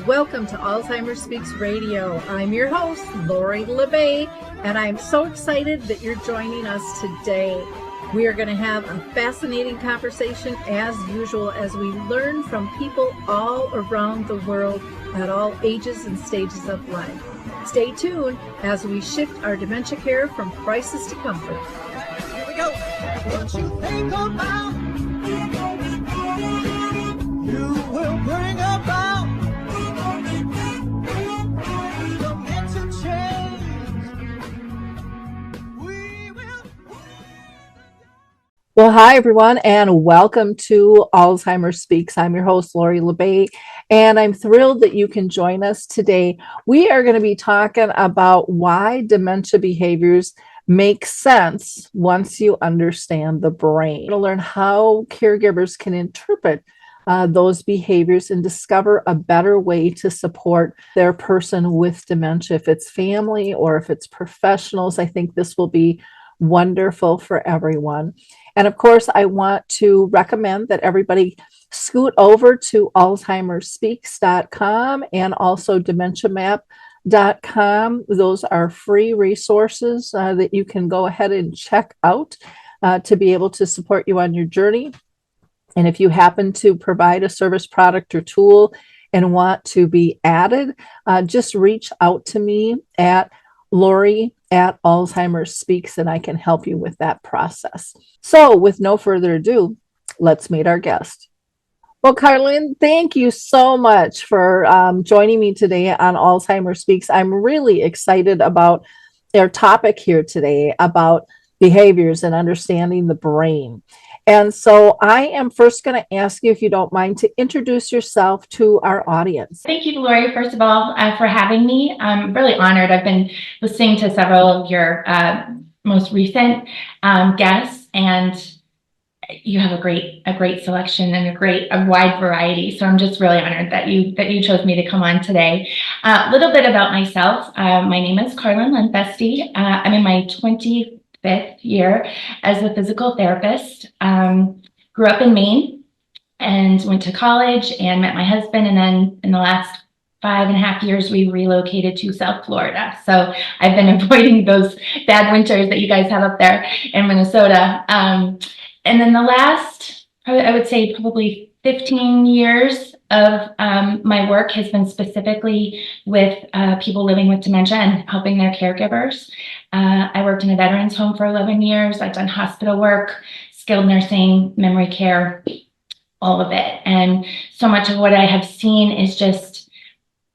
Welcome to Alzheimer's Speaks Radio. I'm your host, Lori LeBay, and I'm so excited that you're joining us today. We are going to have a fascinating conversation as usual as we learn from people all around the world at all ages and stages of life. Stay tuned as we shift our dementia care from crisis to comfort. Here we go. What you think about, you will bring about dementia change. We will. Well, hi, everyone, and welcome to Alzheimer's Speaks. I'm your host, Lori LeBay, and I'm thrilled that you can join us today. We are going to be talking about why dementia behaviors make sense once you understand the brain. To learn how caregivers can interpret those behaviors and discover a better way to support their person with dementia. If it's family or if it's professionals, I think this will be wonderful for everyone. And of course, I want to recommend that everybody scoot over to alzheimersspeaks.com and also dementiamap.com. Those are free resources that you can go ahead and check out to be able to support you on your journey. And if you happen to provide a service, product, or tool and want to be added, just reach out to me at Lori@Alzheimer's Speaks, and I can help you with that process. So with no further ado, let's meet our guest. Well, Carlyn, thank you so much for joining me today on Alzheimer's Speaks. I'm really excited about our topic here today about behaviors and understanding the brain. And so I am first going to ask you, if you don't mind, to introduce yourself to our audience. Thank you, Lori, first of all, for having me. I'm really honored. I've been listening to several of your most recent guests, and you have a great selection and a wide variety. So I'm just really honored that you chose me to come on today. A little bit about myself. My name is Carlyn Lenfestey. I'm in my 25th year as a physical therapist. Grew up in Maine and went to college and met my husband. And then in the last 5.5 years, we relocated to South Florida. So I've been avoiding those bad winters that you guys have up there in Minnesota. And then the last, I would say probably 15 years of my work has been specifically with people living with dementia and helping their caregivers. I worked in a veterans home for 11 years. I've done hospital work, skilled nursing, memory care, all of it. And so much of what I have seen is just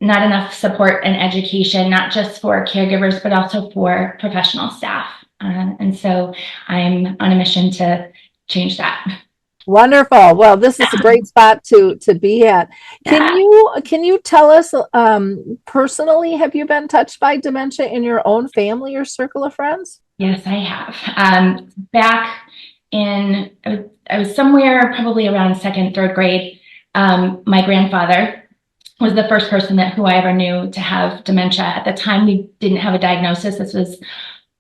not enough support and education, not just for caregivers, but also for professional staff. And so I'm on a mission to change that. Wonderful. Well, this is a great spot to be at. Can you tell us personally, have you been touched by dementia in your own family or circle of friends? Yes, I have. Back in, I was somewhere probably around second, third grade. My grandfather was the first person who I ever knew to have dementia. At the time, we didn't have a diagnosis. This was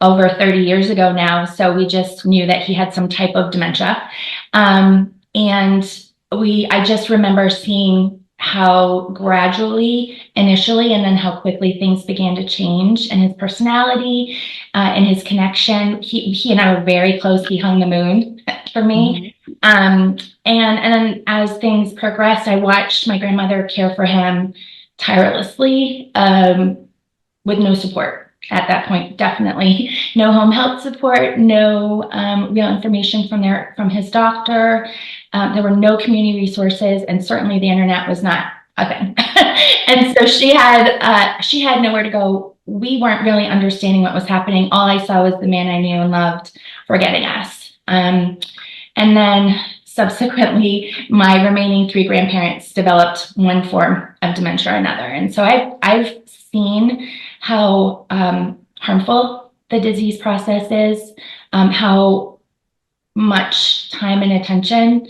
over 30 years ago now. So we just knew that he had some type of dementia. And I just remember seeing how gradually initially, and then how quickly things began to change, and his personality and his connection. He and I were very close. He hung the moon for me. Mm-hmm. And then as things progressed, I watched my grandmother care for him tirelessly, with no support. At that point, definitely no home health support, no real information from his doctor. There were no community resources, and certainly the internet was not a thing. And so she had nowhere to go. We weren't really understanding what was happening. All I saw was the man I knew and loved forgetting us. And then subsequently, my remaining 3 grandparents developed one form of dementia or another. And so I've seen how harmful the disease process is, how much time and attention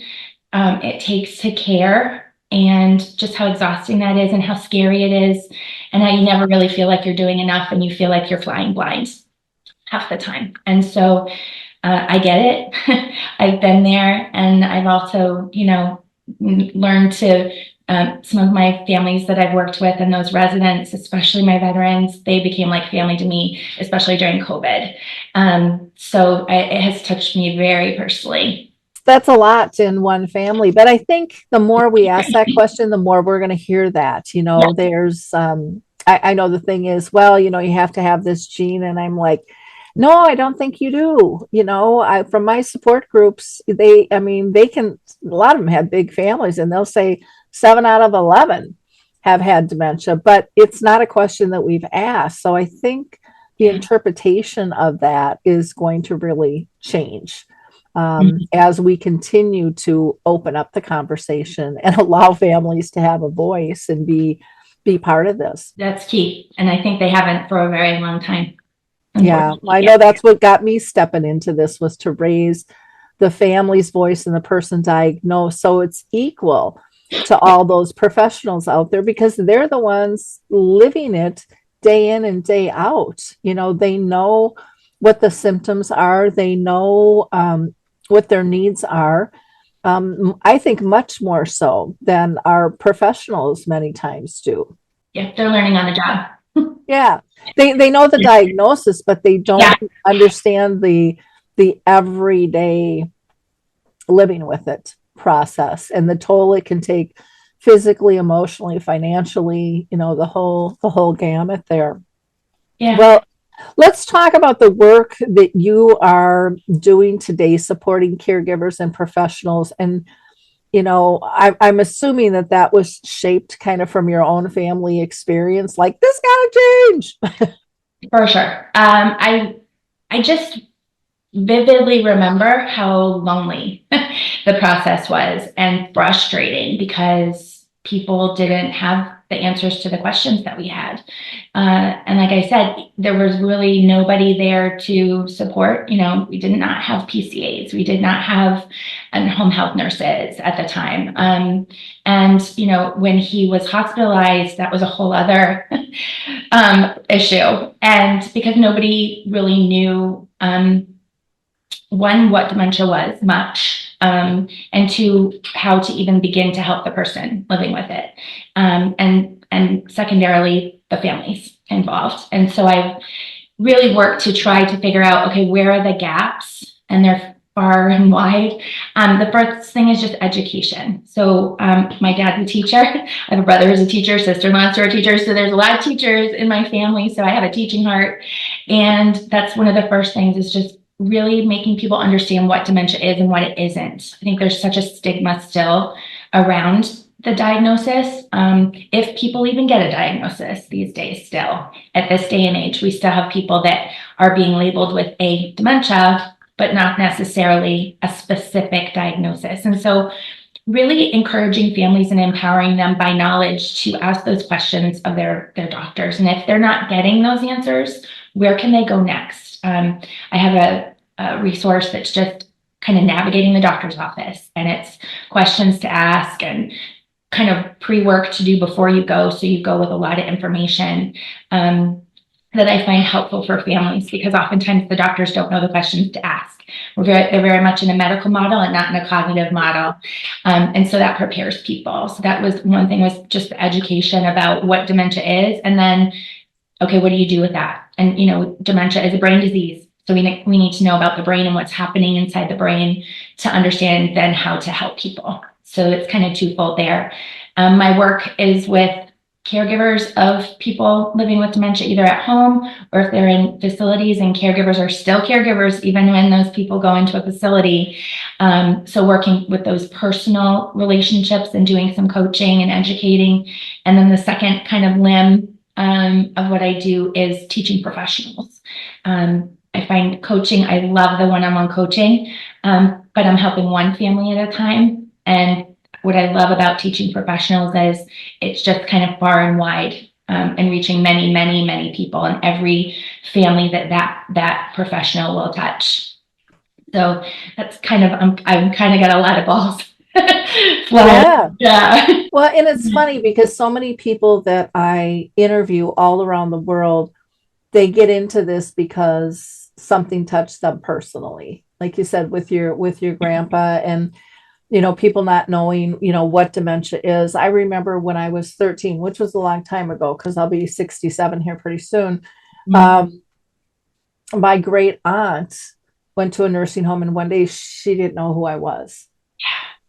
it takes to care, and just how exhausting that is, and how scary it is, and how you never really feel like you're doing enough, and you feel like you're flying blind half the time. And so I get it. I've been there, and I've also, learned to Some of my families that I've worked with and those residents, especially my veterans, they became like family to me, especially during COVID. It has touched me very personally. That's a lot in one family. But I think the more we ask that question, the more we're going to hear that. Yeah. There's, I know the thing is, well, you have to have this gene. And I'm like, no, I don't think you do. From my support groups, they can, a lot of them have big families and they'll say 7 out of 11 have had dementia, but it's not a question that we've asked. So I think the interpretation of that is going to really change as we continue to open up the conversation and allow families to have a voice and be part of this. That's key. And I think they haven't for a very long time. Yeah, I know that's what got me stepping into this, was to raise the family's voice and the person diagnosed, so it's equal to all those professionals out there, because they're the ones living it day in and day out. They know what the symptoms are. They know what their needs are. I think much more so than our professionals many times do. Yeah, they're learning on the job. Yeah, they know the diagnosis, but they don't understand the everyday living with it process and the toll it can take physically, emotionally, financially, the whole gamut there. Yeah. Well, let's talk about the work that you are doing today, supporting caregivers and professionals. And I'm assuming that was shaped kind of from your own family experience, like, this gotta change. For sure. I just vividly remember how lonely the process was and frustrating, because people didn't have the answers to the questions that we had. And like I said, there was really nobody there to support. We did not have PCAs. We did not have home health nurses at the time. And when he was hospitalized, that was a whole other issue. And because nobody really knew, one, what dementia was much, and two, how to even begin to help the person living with it. And secondarily, the families involved. And so I really worked to try to figure out, okay, where are the gaps? And they're far and wide. The first thing is just education. So my dad's a teacher. I have a brother who's a teacher, sister-in-law who are teachers. So there's a lot of teachers in my family. So I have a teaching heart. And that's one of the first things, is just really making people understand what dementia is and what it isn't. I think there's such a stigma still around the diagnosis. If people even get a diagnosis these days, still at this day and age, we still have people that are being labeled with a dementia, but not necessarily a specific diagnosis. And so really encouraging families and empowering them by knowledge to ask those questions of their doctors. And if they're not getting those answers, where can they go next? I have a resource that's just kind of navigating the doctor's office, and it's questions to ask and kind of pre-work to do before you go. So you go with a lot of information that I find helpful for families, because oftentimes the doctors don't know the questions to ask. They're very much in a medical model and not in a cognitive model. And so that prepares people. So that was one thing, was just the education about what dementia is. And then, okay, what do you do with that? And, dementia is a brain disease. So we need to know about the brain and what's happening inside the brain to understand then how to help people. So it's kind of twofold there. My work is with caregivers of people living with dementia, either at home or if they're in facilities, and caregivers are still caregivers even when those people go into a facility. So working with those personal relationships and doing some coaching and educating. And then the second kind of limb of what I do is teaching professionals. I find coaching, I love the one-on-one coaching, but I'm helping one family at a time. And what I love about teaching professionals is it's just kind of far and wide, and reaching many, many, many people, and every family that professional will touch. So that's kind of, I'm kind of got a lot of balls. Yeah. Well, and it's funny because so many people that I interview all around the world, they get into this because something touched them personally, like you said, with your grandpa. And people not knowing, what dementia is. I remember when I was 13, which was a long time ago, because I'll be 67 here pretty soon. Mhm. Um, my great aunt went to a nursing home, and one day she didn't know who I was.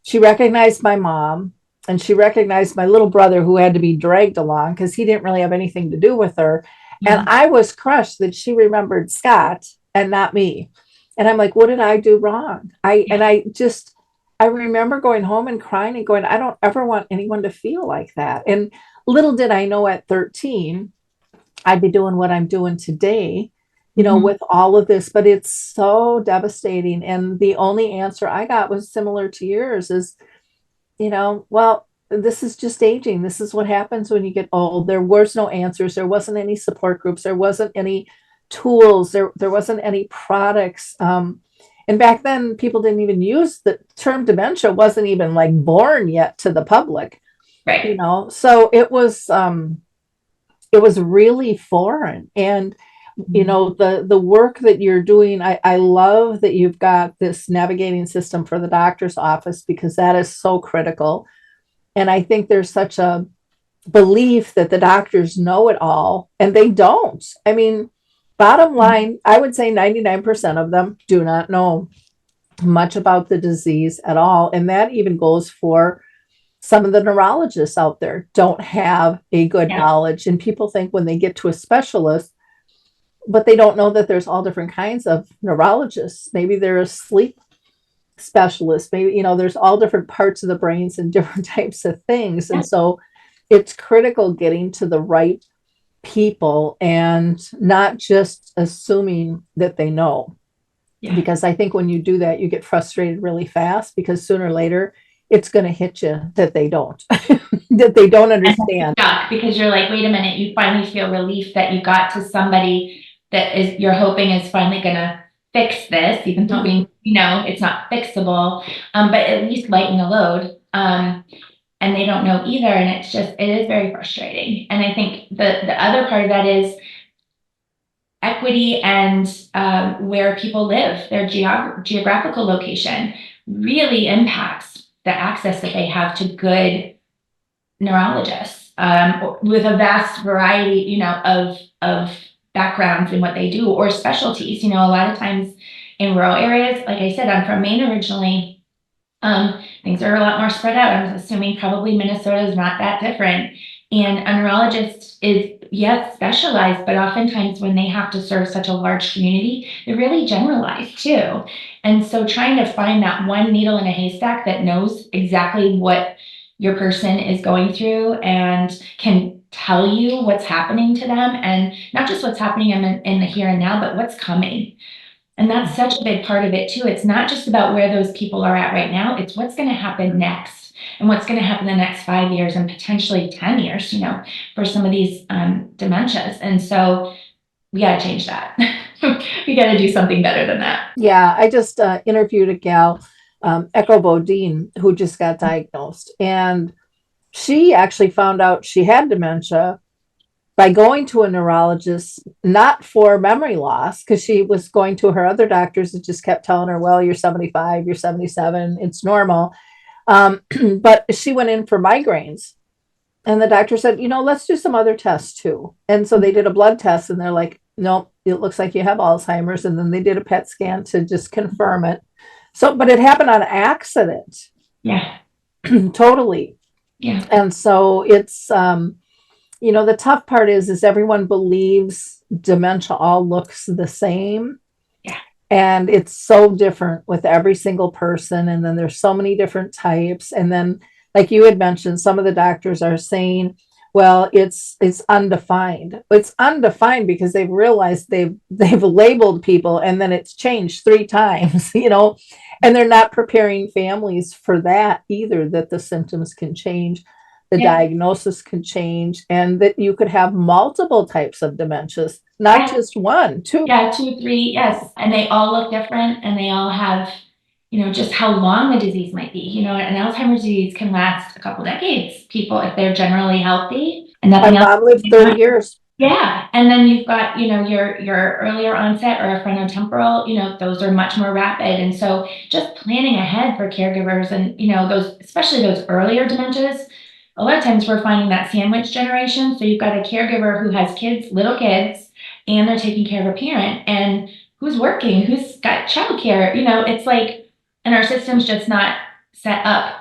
She recognized my mom, and she recognized my little brother, who had to be dragged along because he didn't really have anything to do with her. And Mhm. I was crushed that she remembered Scott and not me. And I'm like, what did I do wrong? I remember going home and crying and going, I don't ever want anyone to feel like that. And little did I know at 13, I'd be doing what I'm doing today, Mhm. with all of this, but it's so devastating. And the only answer I got was similar to yours is, well, this is just aging. This is what happens when you get old. There was no answers. There wasn't any support groups. There wasn't any tools. There wasn't any products. And back then, people didn't even use the term dementia, wasn't even like born yet to the public, Right. So it was really foreign. And Mhm. the work that you're doing, I love that you've got this navigating system for the doctor's office, because that is so critical. And I think there's such a belief that the doctors know it all, and they don't. I mean, bottom line, I would say 99% of them do not know much about the disease at all. And that even goes for some of the neurologists out there, don't have a good Yeah. knowledge. And people think when they get to a specialist, but they don't know that there's all different kinds of neurologists. Maybe they're a sleep specialist. Maybe, there's all different parts of the brains and different types of things. Yeah. And so it's critical getting to the right people and not just assuming that they know. Yeah. Because I think when you do that, you get frustrated really fast, because sooner or later it's going to hit you that they don't, that they don't And understand. stuck because you're like, wait a minute, you finally feel relief that you got to somebody that is you're hoping is finally gonna fix this, even though it's not fixable, but at least lighten the load. And they don't know either, and it is very frustrating. And I think the other part of that is equity and where people live, their geographical location really impacts the access that they have to good neurologists with a vast variety, of backgrounds in what they do or specialties. A lot of times in rural areas, like I said, I'm from Maine originally. Things are a lot more spread out. I'm assuming probably Minnesota is not that different. And a neurologist is, yes, specialized, but oftentimes when they have to serve such a large community, they're really generalized too. And so trying to find that one needle in a haystack that knows exactly what your person is going through and can tell you what's happening to them, and not just what's happening in the here and now, but what's coming. And that's such a big part of it too. It's not just about where those people are at right now, it's what's going to happen next and what's going to happen the next 5 years and potentially 10 years, for some of these dementias. And so we got to change that. We got to do something better than that. Yeah, I just interviewed a gal, Echo Bodine, who just got diagnosed. And she actually found out she had dementia by going to a neurologist, not for memory loss, because she was going to her other doctors that just kept telling her, well, you're 75, you're 77, it's normal. But she went in for migraines. And the doctor said, let's do some other tests too. And so they did a blood test, and they're like, nope, it looks like you have Alzheimer's. And then they did a PET scan to just confirm it. So, but it happened on accident, Yeah. totally. Yeah. And so the tough part is everyone believes dementia all looks the same. Yeah. And it's so different with every single person. And then there's so many different types. And then, like you had mentioned, some of the doctors are saying, well, it's undefined. It's undefined because they've realized they've labeled people, and then it's changed 3 times, and they're not preparing families for that either, that the symptoms can change, the Yeah. diagnosis can change, and that you could have multiple types of dementias, not Yeah. just one, two. Yeah, 2, 3, yes. And they all look different and they all have, just how long the disease might be. An Alzheimer's disease can last a couple decades, people, if they're generally healthy and My nothing else. mom lived 30 years. Yeah, and then you've got, your earlier onset or a frontotemporal, those are much more rapid. And so just planning ahead for caregivers and, those, especially those earlier dementias, a lot of times we're finding that sandwich generation. So you've got a caregiver who has kids, little kids, and they're taking care of a parent and who's working, who's got childcare, it's like, and our system's just not set up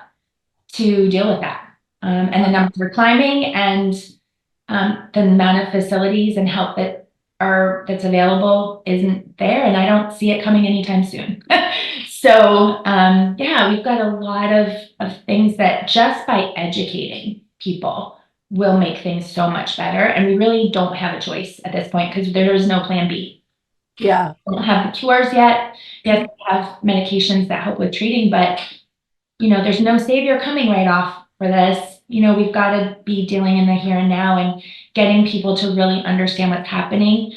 to deal with that. And the numbers are climbing, and the amount of facilities and help that's available isn't there, and I don't see it coming anytime soon. So yeah, we've got a lot of things that just by educating people will make things so much better, and we really don't have a choice at this point because there is no plan B. Yeah. We don't have the cures yet. Yes, we have medications that help with treating, but there's no savior coming right off for this. We've got to be dealing in the here and now and getting people to really understand what's happening.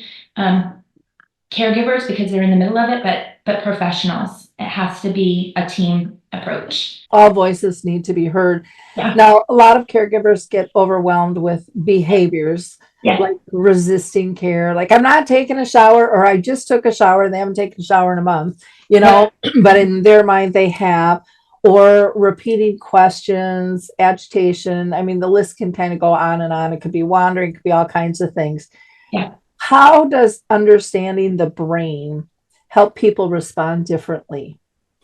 Caregivers, because they're in the middle of it, but professionals. It has to be a team approach. All voices need to be heard. Yeah. Now, a lot of caregivers get overwhelmed with behaviors Yeah. like resisting care, like I'm not taking a shower, or I just took a shower and they haven't taken a shower in a month, but in their mind they have, or repeating questions, agitation. I mean, the list can kind of go on and on. It could be wandering, it could be all kinds of things. Yeah. How does understanding the brain help people respond differently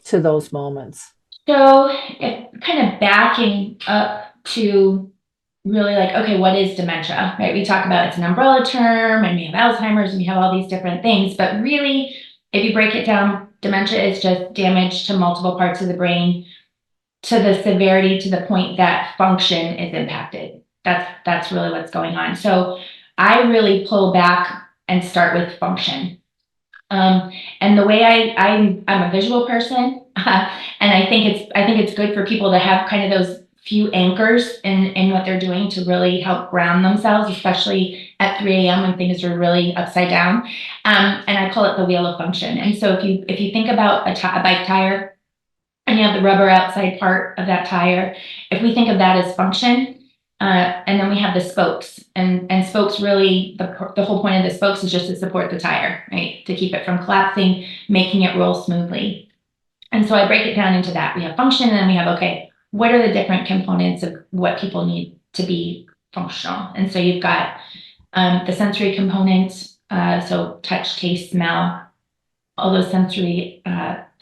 to those moments? So kind of backing up to really like, okay, what is dementia, right? We talk about it's an umbrella term and we have Alzheimer's and we have all these different things, but really, if you break it down, dementia is just damage to multiple parts of the brain to the severity to the point that function is impacted. That's really what's going on. So I really pull back and start with function. And the way I'm a visual person, and I think it's good for people to have kind of those few anchors in what they're doing to really help ground themselves, especially at 3 a.m. when things are really upside down. And I call it the wheel of function. And so if you think about a bike tire and you have the rubber outside part of that tire, if we think of that as function, and then we have the spokes, and spokes really, the whole point of the spokes is just to support the tire, right? To keep it from collapsing, making it roll smoothly. And so I break it down into that. We have function, and then we have, okay, what are the different components of what people need to be functional? And so you've got the sensory components, so touch, taste, smell, all those sensory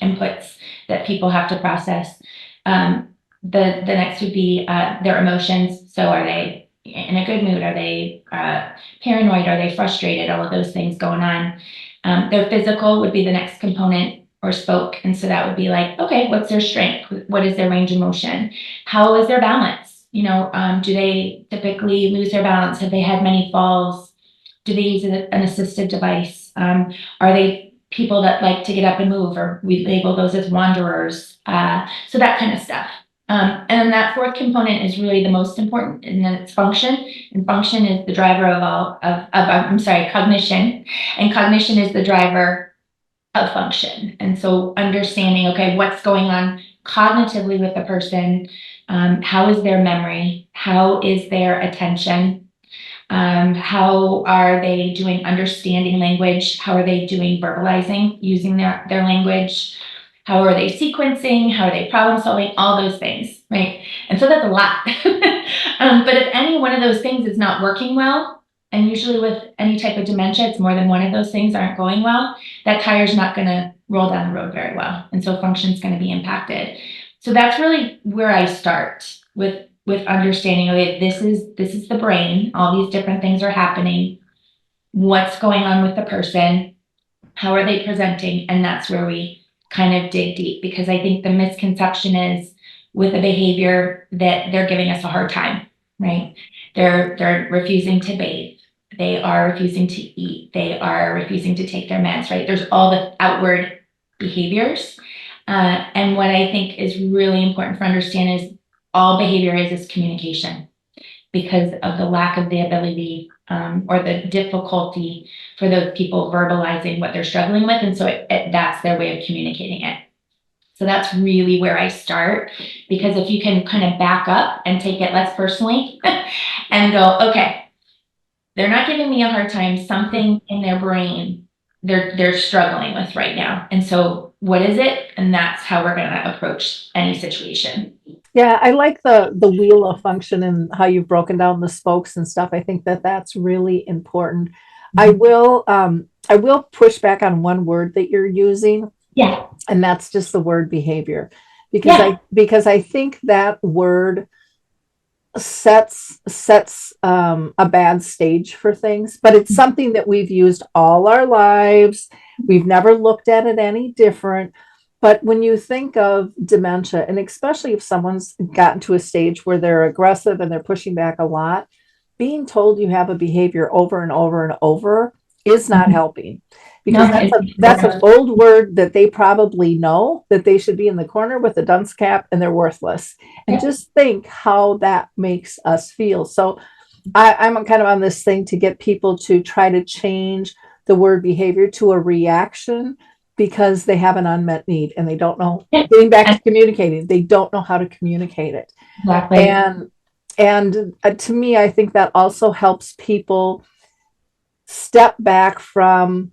inputs that people have to process. The next would be their emotions. So are they in a good mood? Are they paranoid? Are they frustrated? All of those things going on. Their physical would be the next component or spoke. And so that would be like, okay, what's their strength? What is their range of motion? How is their balance? Do they typically lose their balance? Have they had many falls? Do they use an assistive device? Are they people that like to get up and move, or we label those as wanderers? So that kind of stuff. And then that fourth component is really the most important, and then it's function. And function is the driver of cognition. And cognition is the driver of function. And so understanding, okay, what's going on cognitively with the person? How is their memory? How is their attention? How are they doing understanding language? How are they doing verbalizing, using their language? How are they sequencing? How are they problem solving? All those things, right? And so that's a lot. But if any one of those things is not working well, and usually with any type of dementia, it's more than one of those things aren't going well, that tire's not going to roll down the road very well. And so function's going to be impacted. So that's really where I start with understanding, okay, this is the brain. All these different things are happening. What's going on with the person? How are they presenting? And that's where we kind of dig deep, because I think the misconception is with a behavior that they're giving us a hard time, right? They're refusing to bathe. They are refusing to eat. They are refusing to take their meds, right? There's all the outward behaviors. And what I think is really important for understand is all behavior is communication, because of the lack of the ability or the difficulty for those people verbalizing what they're struggling with. And so that's their way of communicating it. So that's really where I start, because if you can kind of back up and take it less personally and go, okay, they're not giving me a hard time. Something in their brain they're struggling with right now. And so what is it? And that's how we're going to approach any situation. Yeah, I like the wheel of function and how you've broken down the spokes and stuff. I think that that's really important. I will push back on one word that you're using, Yeah. and that's just the word behavior, Yeah. because I think that word sets a bad stage for things, but it's something that we've used all our lives. We've never looked at it any different. But when you think of dementia, and especially if someone's gotten to a stage where they're aggressive and they're pushing back a lot, being told you have a behavior over and over and over is not helping, because No, that's an old word that they probably know, that they should be in the corner with a dunce cap and they're worthless. And just think how that makes us feel. So I'm kind of on this thing to get people to try to change the word behavior to a reaction, because they have an unmet need and they don't know. Getting back to communicating, they don't know how to communicate it. exactly. And to me, I think that also helps people step back from,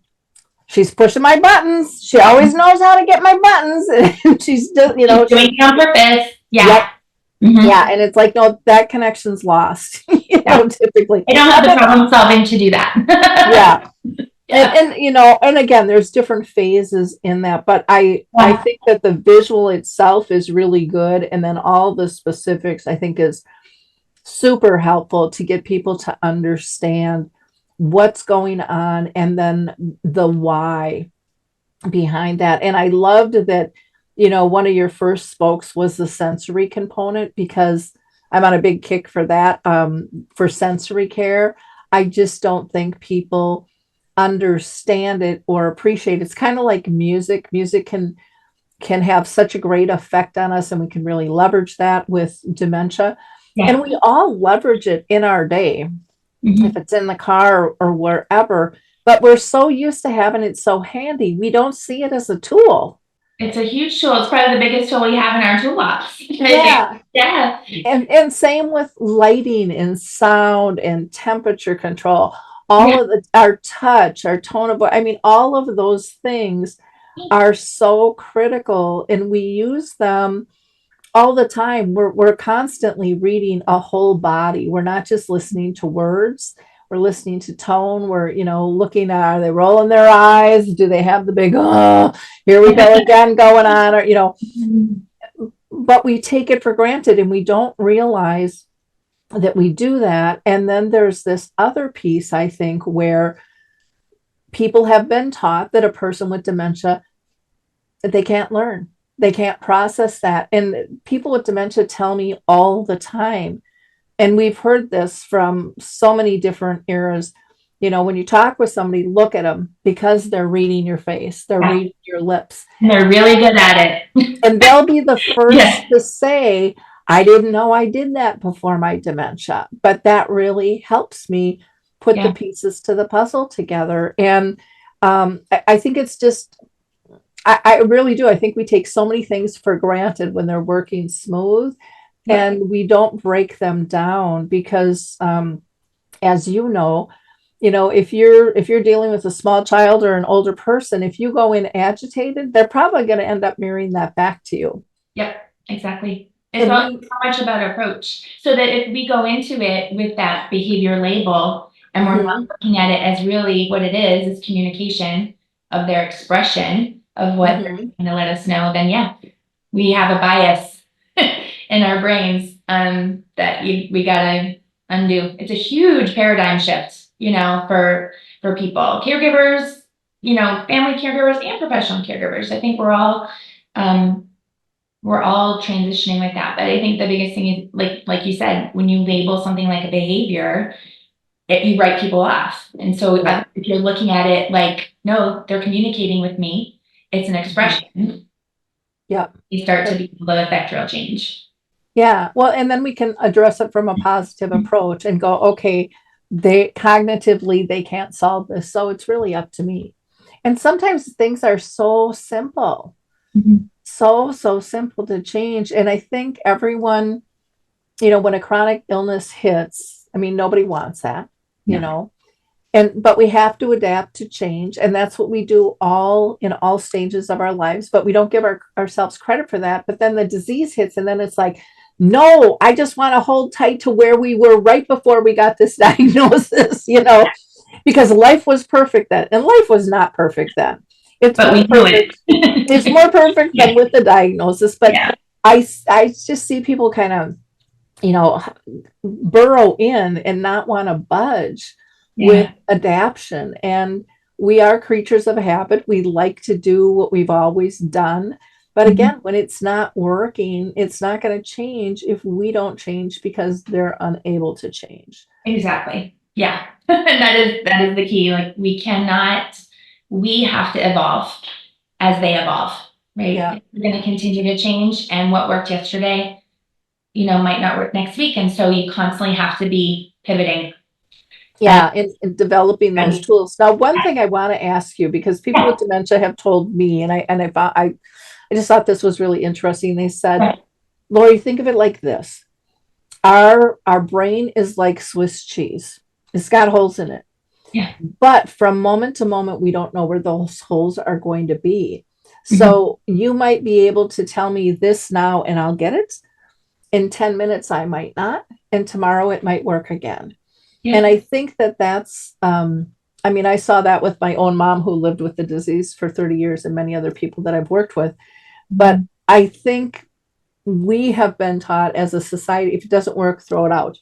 she's pushing my buttons, she always knows how to get my buttons, and she's just, you know, doing it on purpose. Yeah. Yep. Mhm. Yeah, and it's like, no, that connection's lost. Typically, I don't have the problem solving to do that. yeah. Yeah. And you know, and again, there's different phases in that, but I think that the visual itself is really good, and then all the specifics I think is super helpful to get people to understand what's going on, and then the why behind that. And I loved that, you know, one of your first spokes was the sensory component, because I'm on a big kick for that, for sensory care. I just don't think people understand it or appreciate it. It's kind of like music. Music can have such a great effect on us, and we can really leverage that with dementia. Yeah. And we all leverage it in our day, if it's in the car or wherever, but we're so used to having it so handy, we don't see it as a tool. It's a huge tool. It's probably the biggest tool we have in our toolbox. Yeah. Yeah. And same with lighting and sound and temperature control. All of our touch, our tone of voice. I mean, all of those things are so critical, and we use them all the time. We're constantly reading a whole body. We're not just listening to words. We're listening to tone. We're, you know, looking at, are they rolling their eyes? Do they have the big, oh, here we go again going on? Or, you know, but we take it for granted and we don't realize that we do that. And then there's this other piece, I think, where people have been taught that a person with dementia, that they can't learn, they can't process that. And people with dementia tell me all the time, and we've heard this from so many different eras, you know, when you talk with somebody, look at them, because they're reading your face, they're reading your lips. And they're really good at it. And they'll be the first to say, I didn't know I did that before my dementia, but that really helps me put the pieces to the puzzle together. And I think it's just, I really do. I think we take so many things for granted when they're working smooth, and we don't break them down, because, as you know, if you're dealing with a small child or an older person, if you go in agitated, they're probably going to end up mirroring that back to you. Yep, exactly. It's all so much about approach. So that if we go into it with that behavior label, and we're not looking at it as really what it is communication of their expression of what they're going to let us know, then we have a bias in our brains that we gotta undo. It's a huge paradigm shift, for people, caregivers, family caregivers and professional caregivers. I think we're all transitioning with that. But I think the biggest thing is, like you said, when you label something like a behavior, you write people off. And so if you're looking at it like, no, they're communicating with me, it's an expression. You start to be able to affect real change. Yeah. Well, and then we can address it from a positive approach and go, okay, they cognitively, they can't solve this, so it's really up to me. And sometimes things are so simple, so simple to change. And I think everyone, when a chronic illness hits, I mean, nobody wants that. you know. But we have to adapt to change, and that's what we do all in all stages of our lives, but we don't give ourselves credit for that. But then the disease hits, and then it's like, no, I just want to hold tight to where we were right before we got this diagnosis, because life was perfect then, and life was not perfect then. It's But more we knew perfect. it. It's more perfect than with the diagnosis. But Yeah. I just see people kind of, burrow in and not want to budge with adaption. And we are creatures of habit. We like to do what we've always done. But again, when it's not working, it's not going to change if we don't change because they're unable to change. Exactly. Yeah. That is the key. Like we have to evolve as they evolve, right? Yeah. We're going to continue to change, and what worked yesterday, might not work next week. And so you constantly have to be pivoting. Yeah, in developing those tools. Now, one thing I want to ask you, because people with dementia have told me, and I just thought this was really interesting. They said, Lori, think of it like this. Our brain is like Swiss cheese. It's got holes in it. Yeah. But from moment to moment, we don't know where those holes are going to be. So you might be able to tell me this now and I'll get it. In 10 minutes, I might not. And tomorrow it might work again. Yeah. And I think that's, I saw that with my own mom who lived with the disease for 30 years and many other people that I've worked with. But I think we have been taught as a society, if it doesn't work, throw it out,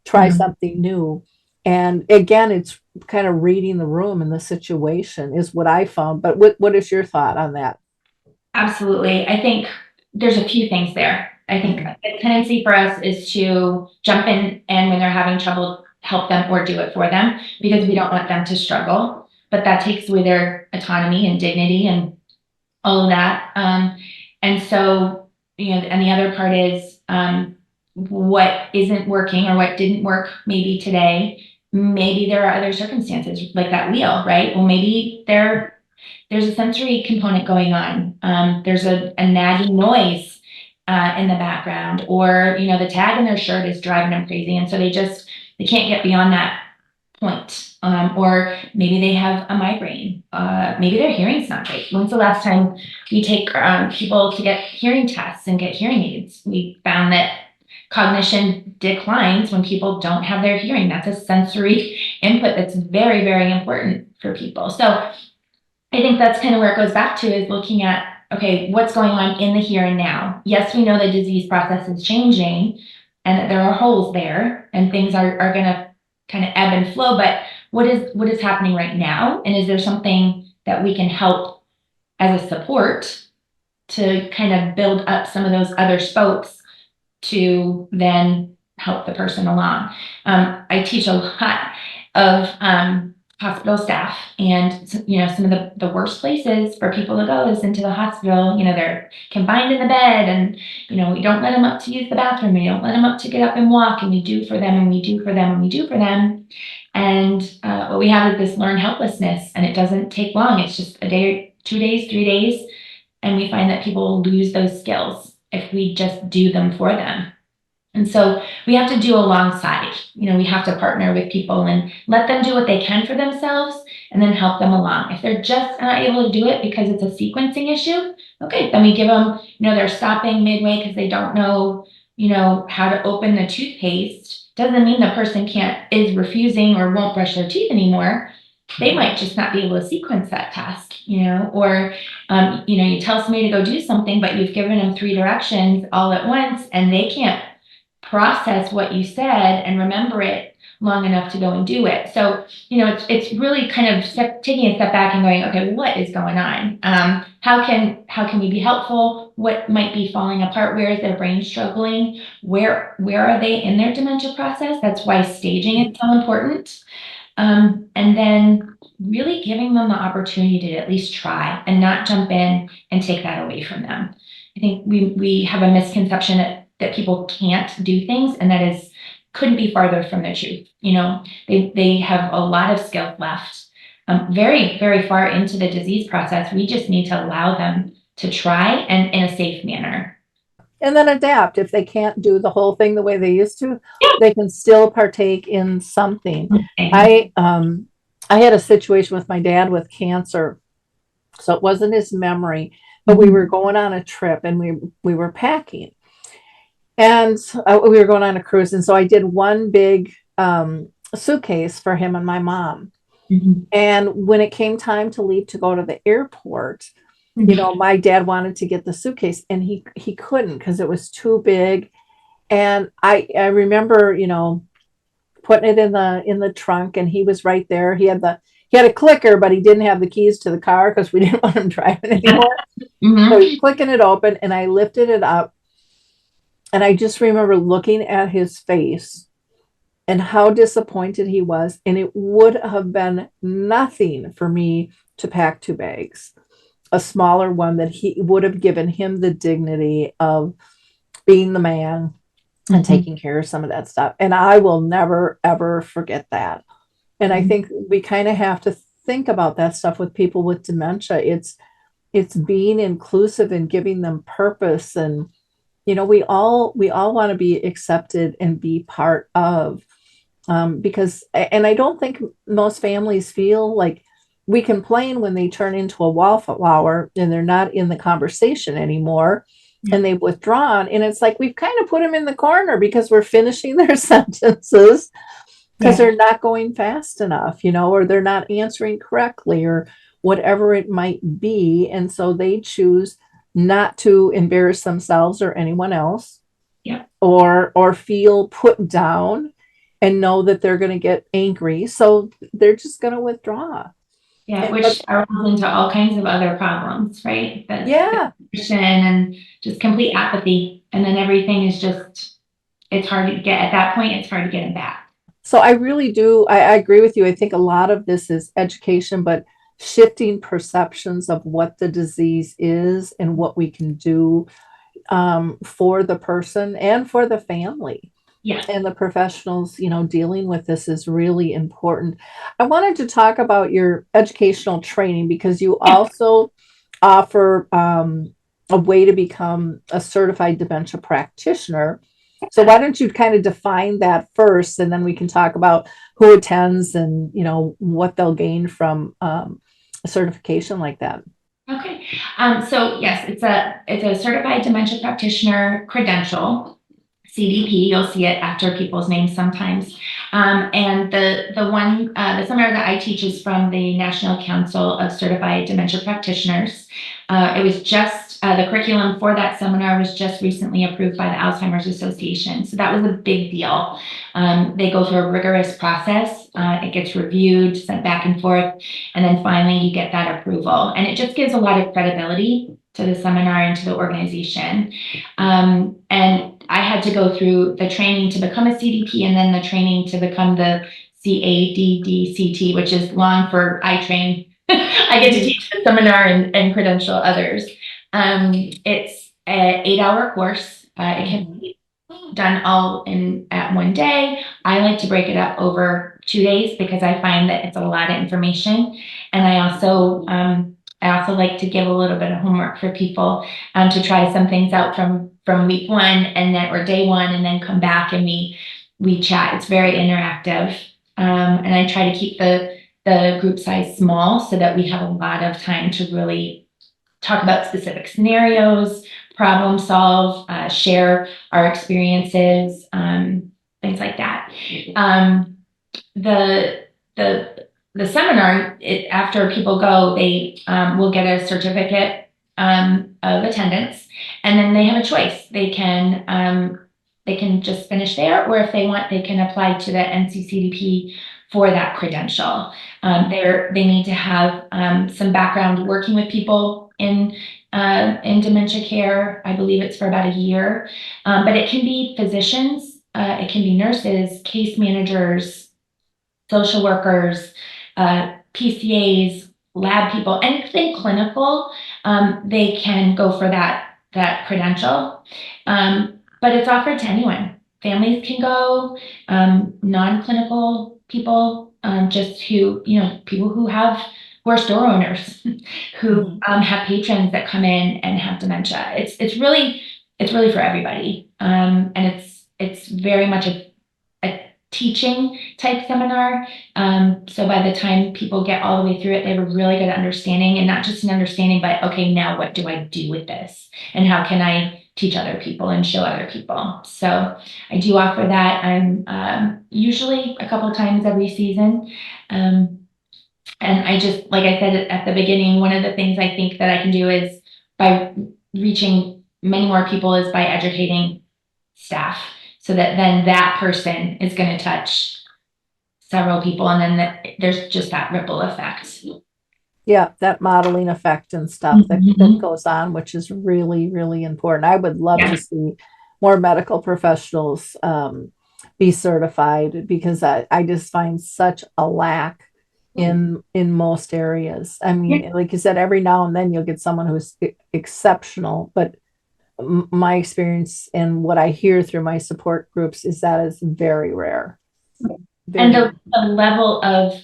try something new. And again, it's kind of reading the room and the situation is what I found. But what is your thought on that? Absolutely. I think there's a few things there. I think the tendency for us is to jump in and when they're having trouble, help them or do it for them because we don't want them to struggle. But that takes away their autonomy and dignity and all of that. And so, and the other part is what isn't working or what didn't work maybe today. Maybe there are other circumstances like that wheel, right? Well, maybe there's a sensory component going on. There's a nagging noise in the background, or the tag in their shirt is driving them crazy, and so they can't get beyond that point. Or maybe they have a migraine. Maybe their hearing's not great. When's the last time we take people to get hearing tests and get hearing aids? We found that cognition declines when people don't have their hearing. That's a sensory input that's very, very important for people. So I think that's kind of where it goes back to is looking at, okay, what's going on in the here and now? Yes, we know the disease process is changing and that there are holes there and things are going to kind of ebb and flow, but what is happening right now? And is there something that we can help as a support to kind of build up some of those other spokes to then help the person along? I teach a lot of hospital staff, and some of the worst places for people to go is into the hospital. They're confined in the bed, and we don't let them up to use the bathroom, we don't let them up to get up and walk, and we do for them, and we do for them, and we do for them. And what we have is this learned helplessness, and it doesn't take long. It's just a day, 2 days, 3 days, and we find that people lose those skills if we just do them for them. And so we have to do alongside, we have to partner with people and let them do what they can for themselves and then help them along. If they're just not able to do it because it's a sequencing issue, okay, then we give them, they're stopping midway because they don't know, how to open the toothpaste. Doesn't mean the person is refusing or won't brush their teeth anymore. They might just not be able to sequence that task, or, you tell somebody to go do something, but you've given them 3 directions all at once and they can't process what you said and remember it long enough to go and do it. So, it's really kind of taking a step back and going, okay, what is going on? How can we be helpful? What might be falling apart? Where is their brain struggling? Where are they in their dementia process? That's why staging is so important. And then really giving them the opportunity to at least try and not jump in and take that away from them. I think we have a misconception that people can't do things, and that couldn't be farther from the truth. They have a lot of skills left, very, very far into the disease process. We just need to allow them to try and in a safe manner. and then adapt. If they can't do the whole thing the way they used to, they can still partake in something. I had a situation with my dad with cancer, so it wasn't his memory, but we were going on a trip and we were packing, and we were going on a cruise, and so I did one big suitcase for him and my mom. Mhm. And when it came time to leave to go to the airport, you know, my dad wanted to get the suitcase and he couldn't because it was too big. And I remember, you know, putting it in the trunk, and he was right there. He had a clicker, but he didn't have the keys to the car because we didn't want him driving anymore. So Mhm. he's clicking it open, and I lifted it up, and I just remember looking at his face and how disappointed he was. And it would have been nothing for me to pack two bags, a smaller one that he would have given him the dignity of being the man and taking care of some of that stuff. And I will never, ever forget that. And I think we kind of have to think about that stuff with people with dementia. It's being inclusive and giving them purpose. And, you know, we all want to be accepted and be part of, because, and I don't think most families feel like, we complain when they turn into a wallflower and they're not in the conversation anymore and they've withdrawn. And it's like we've kind of put them in the corner because we're finishing their sentences because they're not going fast enough, you know, or they're not answering correctly or whatever it might be. And so they choose not to embarrass themselves or anyone else, Yeah. or feel put down and know that they're going to get angry. So they're just going to withdraw. Yeah, which But spirals into all kinds of other problems, right? yeah. Depression and just complete apathy. And then everything is just, it's hard to get at that point, it's hard to get it back. So I really do. I agree with you. I think a lot of this is education, but shifting perceptions of what the disease is and what we can do, for the person and for the family Yeah. and the professionals, you know, dealing with this is really important. I wanted to talk about your educational training because you also offer, a way to become a certified dementia practitioner. So why don't you kind of define that first, and then we can talk about who attends and, you know, what they'll gain from, a certification like that. Okay. So yes, it's a certified dementia practitioner credential. CDP, you'll see it after people's names sometimes. And the seminar that I teach is from the National Council of Certified Dementia Practitioners. It was just the curriculum for that seminar was just recently approved by the Alzheimer's Association, so that was a big deal. They go through a rigorous process. It gets reviewed, sent back and forth, and then finally you get that approval. And it just gives a lot of credibility to the seminar and to the organization. And I had to go through the training to become a CDP and then the training to become the CADDCT, which is long for I train. I get to teach the seminar and credential others. It's an 8-hour course. It can be done all in at one day. I like to break it up over 2 days because I find that it's a lot of information. And I also like to give a little bit of homework for people, to try some things out from week one and then or day one, and then come back and we chat. It's very interactive, and I try to keep the group size small so that we have a lot of time to really talk about specific scenarios, problem solve, share our experiences, things like that. The the the seminar, after people go, they will get a certificate of attendance, and then they have a choice. They can just finish there, or if they want, they can apply to the NCCDP for that credential. They need to have some background working with people in dementia care. I believe it's for about a year, but it can be physicians, it can be nurses, case managers, social workers, PCAs, lab people, anything clinical. They can go for that credential, but it's offered to anyone. Families can go, non-clinical people, just people who are store owners, who have patrons that come in and have dementia. It's really it's really for everybody. And it's very much a teaching type seminar. So by the time people get all the way through it, they have a really good understanding, and not just an understanding, but okay, now what do I do with this? And how can I teach other people and show other people? So I do offer that. I'm usually a couple times every season. And I just, like I said at the beginning, one of the things I think that I can do is by reaching many more people is by educating staff, so that then that person is going to touch several people, and then there's just that ripple effect. Yeah, that modeling effect and stuff that Mhm. goes on, which is really, really important. I would love to Yeah. see more medical professionals be certified, because I just find such a lack in most areas. I Yeah. mean, like you said, every now and then you'll get someone who's exceptional, but my experience and what I hear through my support groups is that it's very rare. And Very. the level of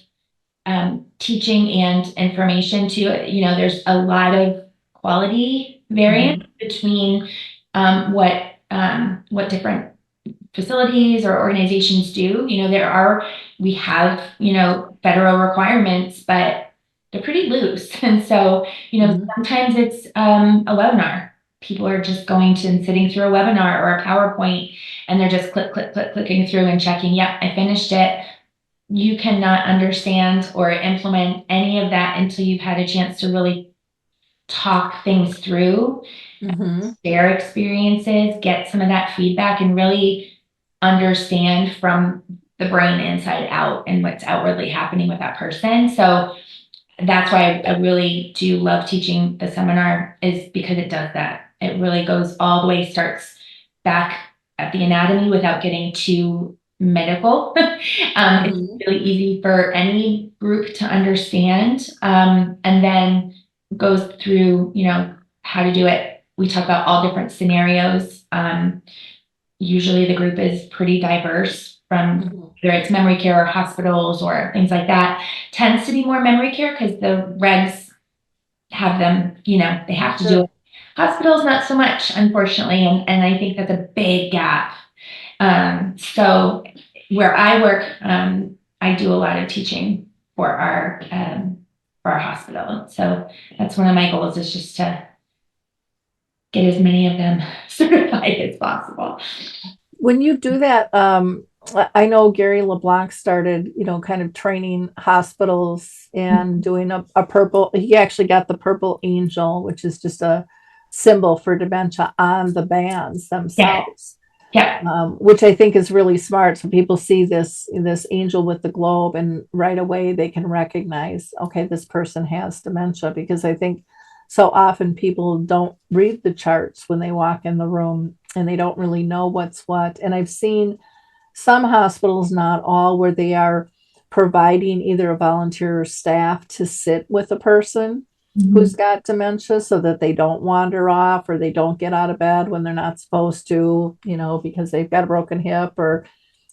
teaching and information too, there's a lot of quality variance Mhm. between what different facilities or organizations do. We have, federal requirements, but they're pretty loose. And so, Mhm. sometimes it's a webinar. People are just going to and sitting through a webinar or a PowerPoint, and they're just clicking through and checking, yeah, I finished it. You cannot understand or implement any of that until you've had a chance to really talk things through, Mhm. their experiences, get some of that feedback, and really understand from the brain inside out and what's outwardly happening with that person. So that's why I really do love teaching the seminar, is because it does that. It really goes all the way, starts back at the anatomy without getting too medical. It's Mhm. really easy for any group to understand, and then goes through, how to do it. We talk about all different scenarios. Usually the group is pretty diverse, from Mhm. whether it's memory care or hospitals or things like that. Tends to be more memory care because the regs have them, they have to do it. Sure. Hospitals, not so much, unfortunately. And I think that's a big gap. So where I work, I do a lot of teaching for our hospital. So that's one of my goals, is just to get as many of them certified as possible. When you do that, I know Gary LeBlanc started, kind of training hospitals and doing a purple. He actually got the purple angel, which is just a symbol for dementia, on the bands Yeah, themselves, yeah, which I think is really smart. So people see this angel with the globe, and right away they can recognize, okay, this person has dementia, because I think so often people don't read the charts when they walk in the room, and they don't really know what's what. And I've seen some hospitals, not all, where they are providing either a volunteer or staff to sit with a person who's mhm. got dementia, so that they don't wander off, or they don't get out of bed when they're not supposed to, because they've got a broken hip or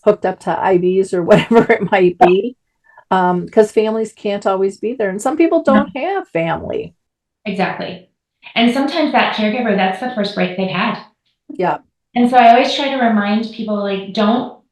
hooked up to IVs or whatever it might be. Because families can't always be there. And some people No, don't have family. exactly. And sometimes that caregiver, that's the first break they've had. Yeah. And so I always try to remind people, like, don't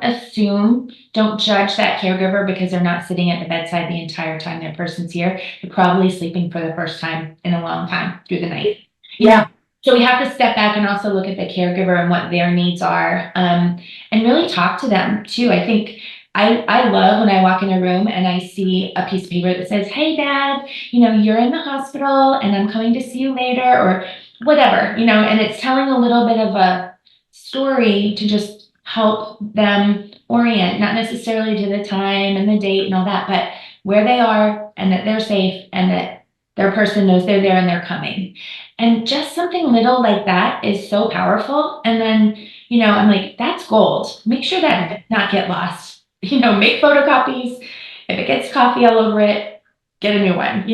assume, don't judge that caregiver because they're not sitting at the bedside the entire time that person's here. They're probably sleeping for the first time in a long time through the night. You know, Yeah. so we have to step back and also look at the caregiver and what their needs are, and really talk to them too. I think I love when I walk in a room and I see a piece of paper that says, "Hey, Dad, you're in the hospital and I'm coming to see you later," or whatever, and it's telling a little bit of a story to just help them orient, not necessarily to the time and the date and all that, but where they are, and that they're safe, and that their person knows they're there and they're coming. And just something little like that is so powerful. And then, I'm like, that's gold. Make sure that does not get lost. Make photocopies. If it gets coffee all over it, get a new one.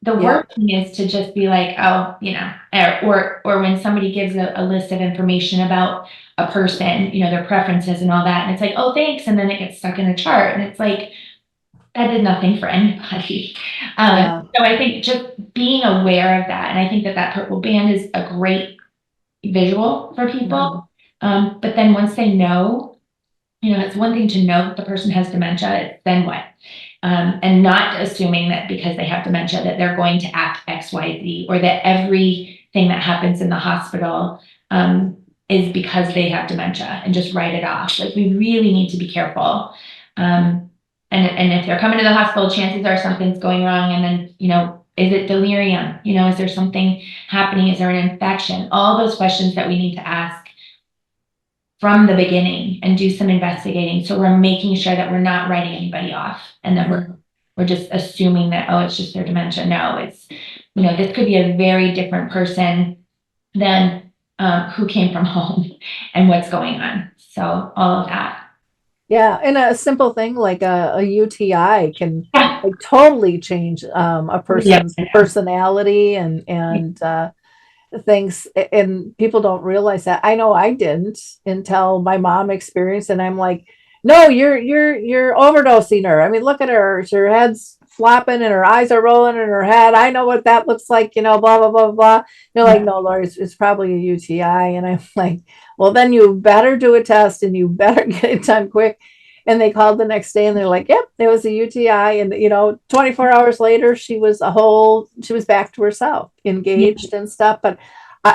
The Yeah. worst thing is to just be like, oh, or when somebody gives a list of information about a person, their preferences and all that, and it's like, oh, thanks, and then it gets stuck in a chart, and it's like, that did nothing for anybody. Yeah. So I think just being aware of that, and I think that purple band is a great visual for people. But then once they know, it's one thing to know that the person has dementia, it's then what? And not assuming that because they have dementia that they're going to act X, Y, Z, or that everything that happens in the hospital is because they have dementia and just write it off. Like, we really need to be careful. And if they're coming to the hospital, chances are something's going wrong. And then, is it delirium? Is there something happening? Is there an infection? All those questions that we need to ask from the beginning and do some investigating. So we're making sure that we're not writing anybody off and that we're just assuming that, oh, it's just their dementia. No, it's, this could be a very different person than who came from home and what's going on. So all of that. Yeah, and a simple thing like a UTI can like totally change a person's personality and things, and people don't realize that. I know I didn't until my mom experienced, and I'm like, no, you're overdosing her. I mean, look at her. Her head's flopping and her eyes are rolling in her head. I know what that looks like, blah, blah, blah, blah. They're like, no, Lori, it's probably a UTI. And I'm like, well, then you better do a test and you better get it done quick. And they called the next day and they're like, yep, it was a UTI. And, 24 hours later, she was back to herself, engaged and stuff. But,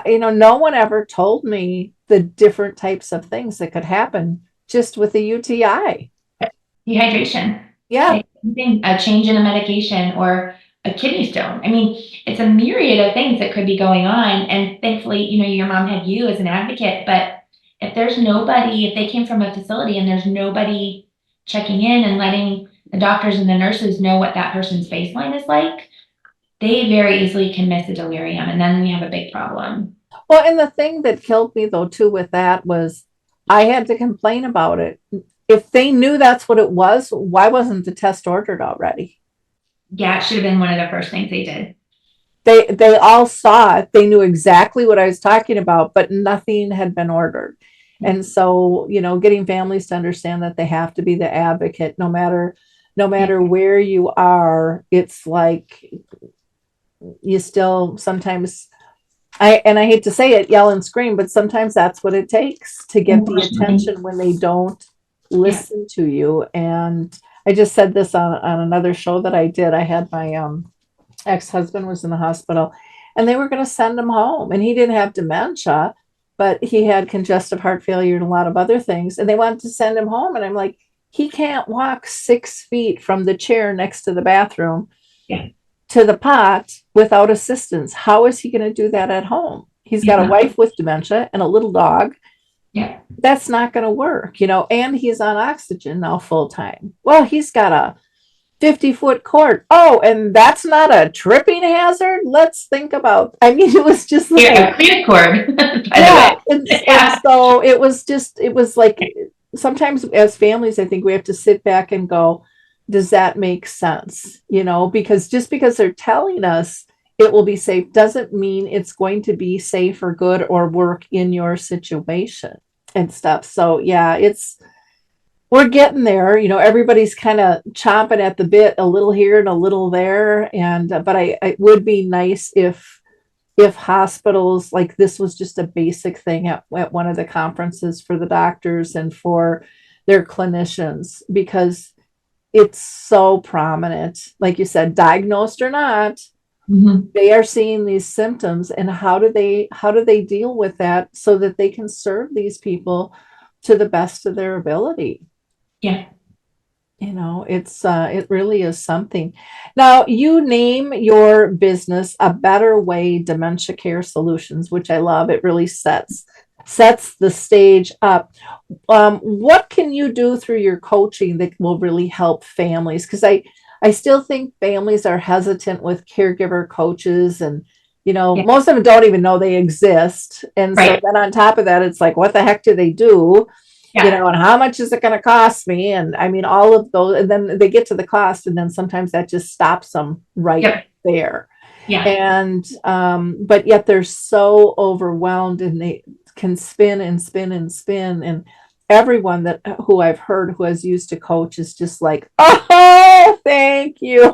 no one ever told me the different types of things that could happen just with a UTI. Dehydration. Yeah. A change in a medication or a kidney stone. I mean, it's a myriad of things that could be going on. And thankfully, your mom had you as an advocate, but if there's nobody, if they came from a facility and there's nobody checking in and letting the doctors and the nurses know what that person's baseline is like, they very easily can miss a delirium. And then we have a big problem. Well, and the thing that killed me though, too, with that was I had to complain about it. If they knew that's what it was, why wasn't the test ordered already? Yeah, it should have been one of the first things they did. They all saw it. They knew exactly what I was talking about, but nothing had been ordered. And so, getting families to understand that they have to be the advocate, no matter where you are. It's like you still sometimes, I hate to say it, yell and scream, but sometimes that's what it takes to get the attention when they don't listen to you. And I just said this on another show that I did. I had my ex-husband was in the hospital and they were going to send him home, and he didn't have dementia, but he had congestive heart failure and a lot of other things. And they wanted to send him home. And I'm like, he can't walk 6 feet from the chair next to the bathroom to the pot without assistance. How is he going to do that at home? He's got a wife with dementia and a little dog. Yeah. That's not going to work, and he's on oxygen now full time. Well, he's got a 50-foot cord. Oh, and that's not a tripping hazard. Let's think about, it was just like a clear cord. And so it was like, sometimes as families, I think we have to sit back and go, does that make sense? Because just because they're telling us it will be safe doesn't mean it's going to be safe or good or work in your situation and stuff. So yeah, we're getting there. Everybody's kind of chomping at the bit, a little here and a little there. And but it would be nice if hospitals, like, this was just a basic thing at one of the conferences for the doctors and for their clinicians, because it's so prominent. Like you said, diagnosed or not, they are seeing these symptoms, and how do they deal with that so that they can serve these people to the best of their ability? Yeah. It really is something. Now, you name your business A Better Way Dementia Care Solutions, which I love. It really sets the stage up. What can you do through your coaching that will really help families? Because I still think families are hesitant with caregiver coaches, and most of them don't even know they exist. And so then on top of that, it's like, what the heck do they do? And how much is it going to cost me? And all of those, and then they get to the cost, and then sometimes that just stops them right there. Yeah. And, but yet they're so overwhelmed, and they can spin and spin and spin. And everyone who I've heard who has used a coach is just like, oh, thank you.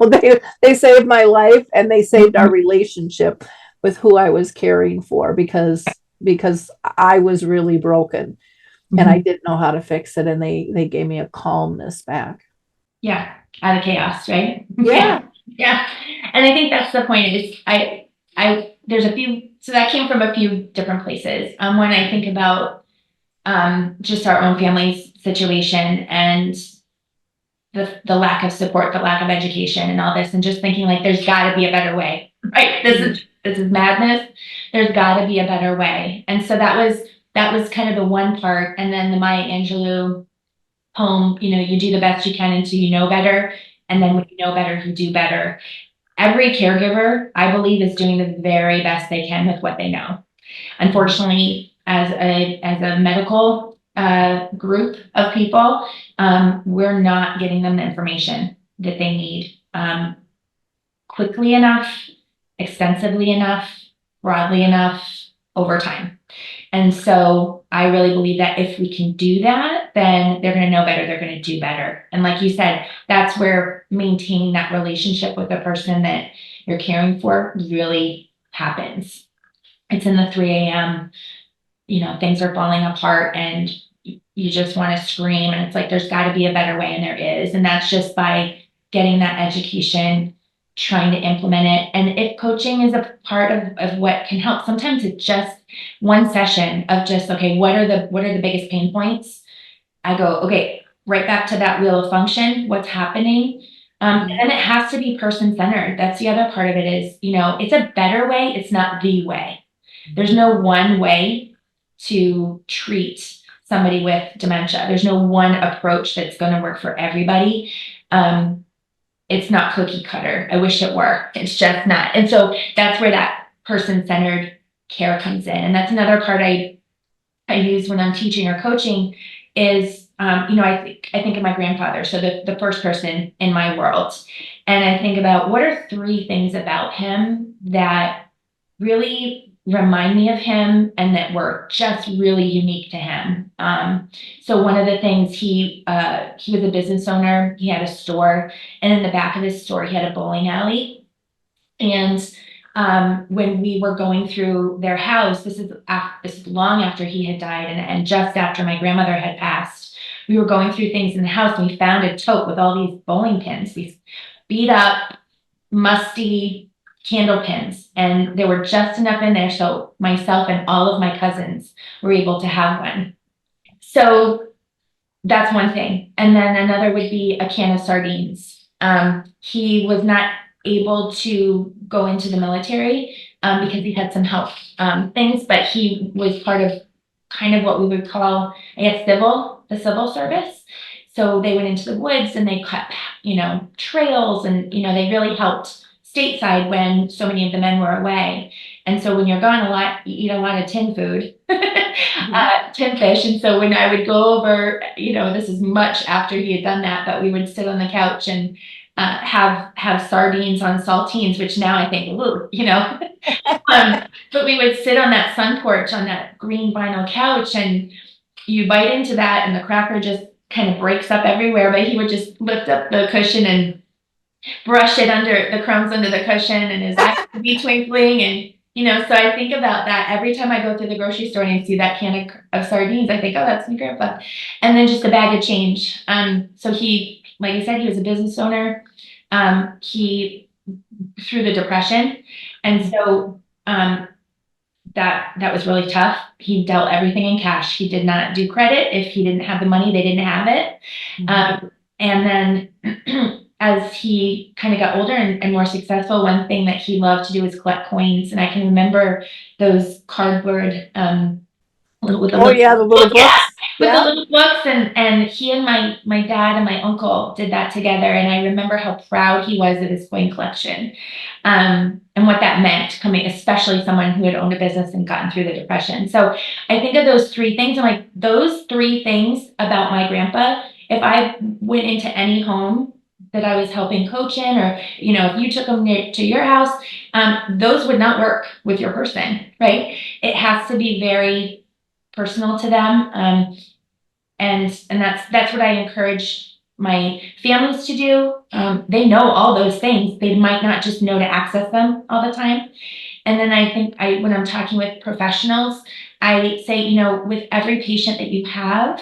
They saved my life, and they saved our relationship with who I was caring for, because because I was really broken and I Mhm. didn't know how to fix it. And they gave me a calmness back. Yeah, out of chaos, right? Yeah. Yeah. And I think that's the point is there's a few, so that came from a few different places. When I think about just our own family's situation and the lack of support, the lack of education and all this, and just thinking like there's gotta be a better way, right? This is madness. There's gotta be a better way. And so that was kind of the one part. And then the Maya Angelou poem, you do the best you can until you know better. And then when you know better, you do better. Every caregiver, I believe, is doing the very best they can with what they know. Unfortunately, as a medical group of people, we're not getting them the information that they need quickly enough, extensively enough, broadly enough, over time. And so I really believe that if we can do that, then they're going to know better, they're going to do better. And like you said, that's where maintaining that relationship with the person that you're caring for really happens. It's in the 3 a.m., things are falling apart and you just want to scream. And it's like, there's got to be a better way. And there is. And that's just by getting that education, trying to implement it. And if coaching is a part of what can help, sometimes it's just one session of just, okay, what are the biggest pain points? I go, okay, right back to that wheel of function, what's happening. And then it has to be person-centered. That's the other part of it is, it's a better way. It's not the way. There's no one way to treat somebody with dementia. There's no one approach that's going to work for everybody. It's not cookie cutter. I wish it were. It's just not. And so that's where that person-centered care comes in. And that's another part I use when I'm teaching or coaching is, I think of my grandfather, so the first person in my world. And I think about what are 3 things about him that really remind me of him and that were just really unique to him. So one of the things he was a business owner. He had a store, and in the back of his store, he had a bowling alley. And when we were going through their house, this is long after he had died and just after my grandmother had passed, we were going through things in the house and we found a tote with all these bowling pins, these beat up, musty candle pins. And there were just enough in there so myself and all of my cousins were able to have one. So that's one thing. And then another would be a can of sardines. He was not able to go into the military because he had some health things, but he was part of kind of what we would call, I guess, the civil service. So they went into the woods and they cut, trails and, they really helped stateside when so many of the men were away. And so when you're gone a lot, you eat a lot of tin food, tin fish. And so when I would go over, this is much after he had done that, but we would sit on the couch and have sardines on saltines, which now I think, ooh, but we would sit on that sun porch on that green vinyl couch and you bite into that and the cracker just kind of breaks up everywhere, but he would just lift up the cushion and brush it under the crumbs under the cushion and his eyes would be twinkling. And, so I think about that every time I go through the grocery store and I see that can of sardines, I think, oh, that's my grandpa. And then just a bag of change. So he, like I said, he was a business owner. He through the Depression. And so, that was really tough. He dealt everything in cash. He did not do credit. If he didn't have the money, they didn't have it. And then as he kind of got older and more successful, one thing that he loved to do was collect coins. And I can remember those cardboard the little books. With the little books, and he and my dad and my uncle did that together. And I remember how proud he was of his coin collection, and what that meant coming, especially someone who had owned a business and gotten through the Depression. So I think of those 3 things. I'm like, those 3 things about my grandpa, if I went into any home that I was helping coach in, or, if you took them to your house, those would not work with your person, right? It has to be very personal to them. And that's what I encourage my families to do. They know all those things. They might not just know to access them all the time. And then I think when I'm talking with professionals, I say, with every patient that you have,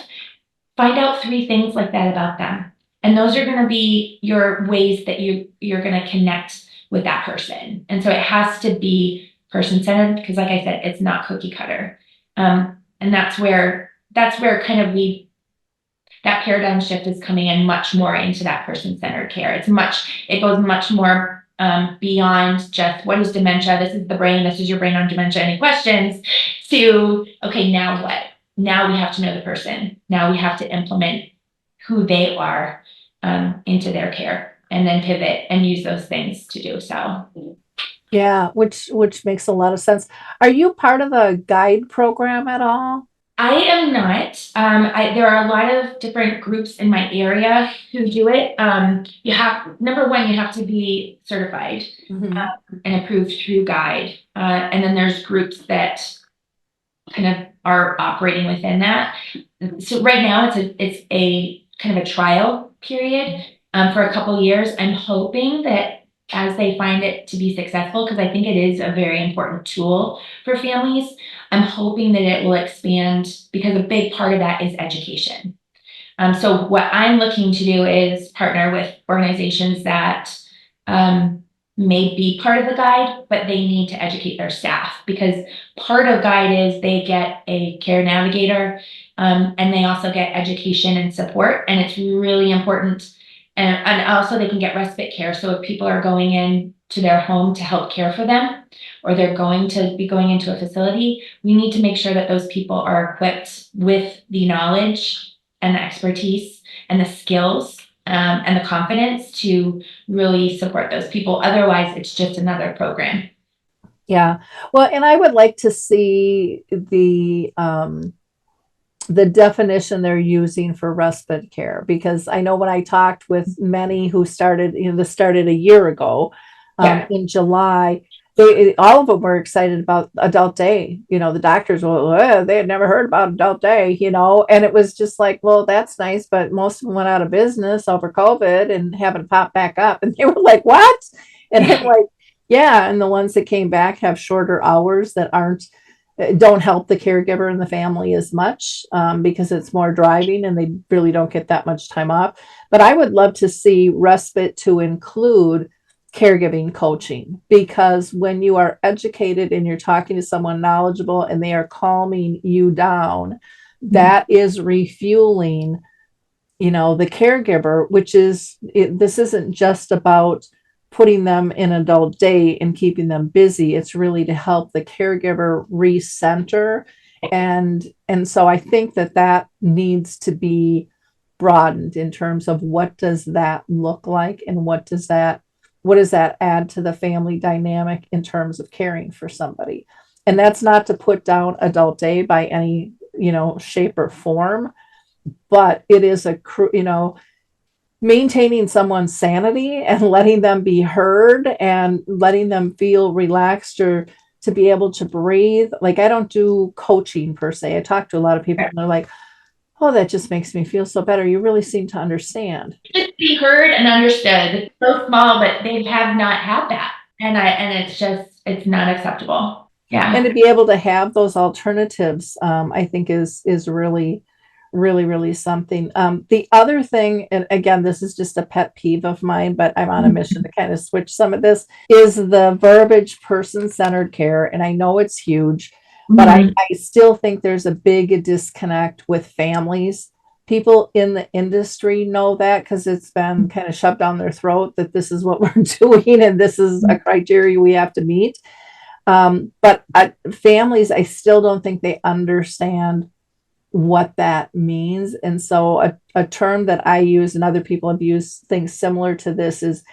find out 3 things like that about them. And those are going to be your ways that you're going to connect with that person. And so it has to be person-centered because, like I said, it's not cookie cutter. And that's where kind of that paradigm shift is coming in much more into that person-centered care. It goes much more beyond just what is dementia? This is the brain. This is your brain on dementia. Any questions? To, okay, now what? Now we have to know the person. Now we have to implement who they are into their care, and then pivot and use those things to do so. Yeah, which makes a lot of sense. Are you part of the guide program at all? I am not. There are a lot of different groups in my area who do it. Number one, you have to be certified and approved through Guide. And then there's groups that kind of are operating within that. So right now it's a kind of a trial period for a couple years. I'm hoping that as they find it to be successful, because I think it is a very important tool for families, I'm hoping that it will expand because a big part of that is education. So what I'm looking to do is partner with organizations that may be part of the guide, but they need to educate their staff, because part of guide is they get a care navigator and they also get education and support, and it's really important. And also they can get respite care. So if people are going in to their home to help care for them, or they're going to be going into a facility, we need to make sure that those people are equipped with the knowledge and the expertise and the skills and the confidence to really support those people. Otherwise, it's just another program. Yeah. Well, and I would like to see the definition they're using for respite care, because I know when I talked with many who started, this started a year ago in July, all of them were excited about adult day. The doctors, they had never heard about adult day, and it was just like, well, that's nice, but most of them went out of business over COVID and haven't popped back up. And they were like, what? And I'm like, yeah. And the ones that came back have shorter hours that don't help the caregiver and the family as much because it's more driving and they really don't get that much time off. But I would love to see respite to include caregiving coaching, because when you are educated and you're talking to someone knowledgeable and they are calming you down, that is refueling, the caregiver, which is, this isn't just about putting them in adult day and keeping them busy. It's really to help the caregiver recenter. And so I think that needs to be broadened in terms of what does that look like, and what does that add to the family dynamic in terms of caring for somebody. And that's not to put down adult day by any, shape or form, but it is maintaining someone's sanity and letting them be heard and letting them feel relaxed, or to be able to breathe. Like, I don't do coaching per se. I talk to a lot of people and they're like, oh, that just makes me feel so better. You really seem to understand. Just be heard and understood. It's so small, but they have not had that. And it's not acceptable. Yeah. And to be able to have those alternatives, I think is really, really, really something. The other thing, and again, this is just a pet peeve of mine, but I'm on a mission to kind of switch some of this, is the verbiage person-centered care. And I know it's huge, but I still think there's a big disconnect with families. People in the industry know that because it's been kind of shoved down their throat that this is what we're doing and this is a criteria we have to meet. But families, I still don't think they understand what that means. And so a term that I use and other people have used things similar to this is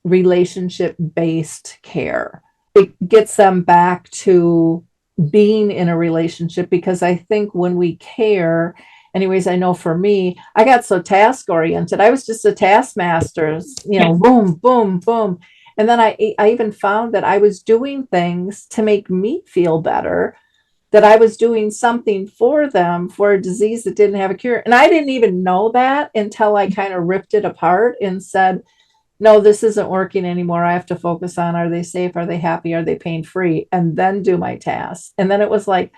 relationship-based care. It gets them back to being in a relationship, because I think when we care, anyways, I know for me, I got so task oriented. I was just a taskmaster, boom, boom, boom. And then I even found that I was doing things to make me feel better, that I was doing something for them for a disease that didn't have a cure. And I didn't even know that until I kind of ripped it apart and said, no, this isn't working anymore. I have to focus on, are they safe? Are they happy? Are they pain-free? And then do my tasks. And then it was like,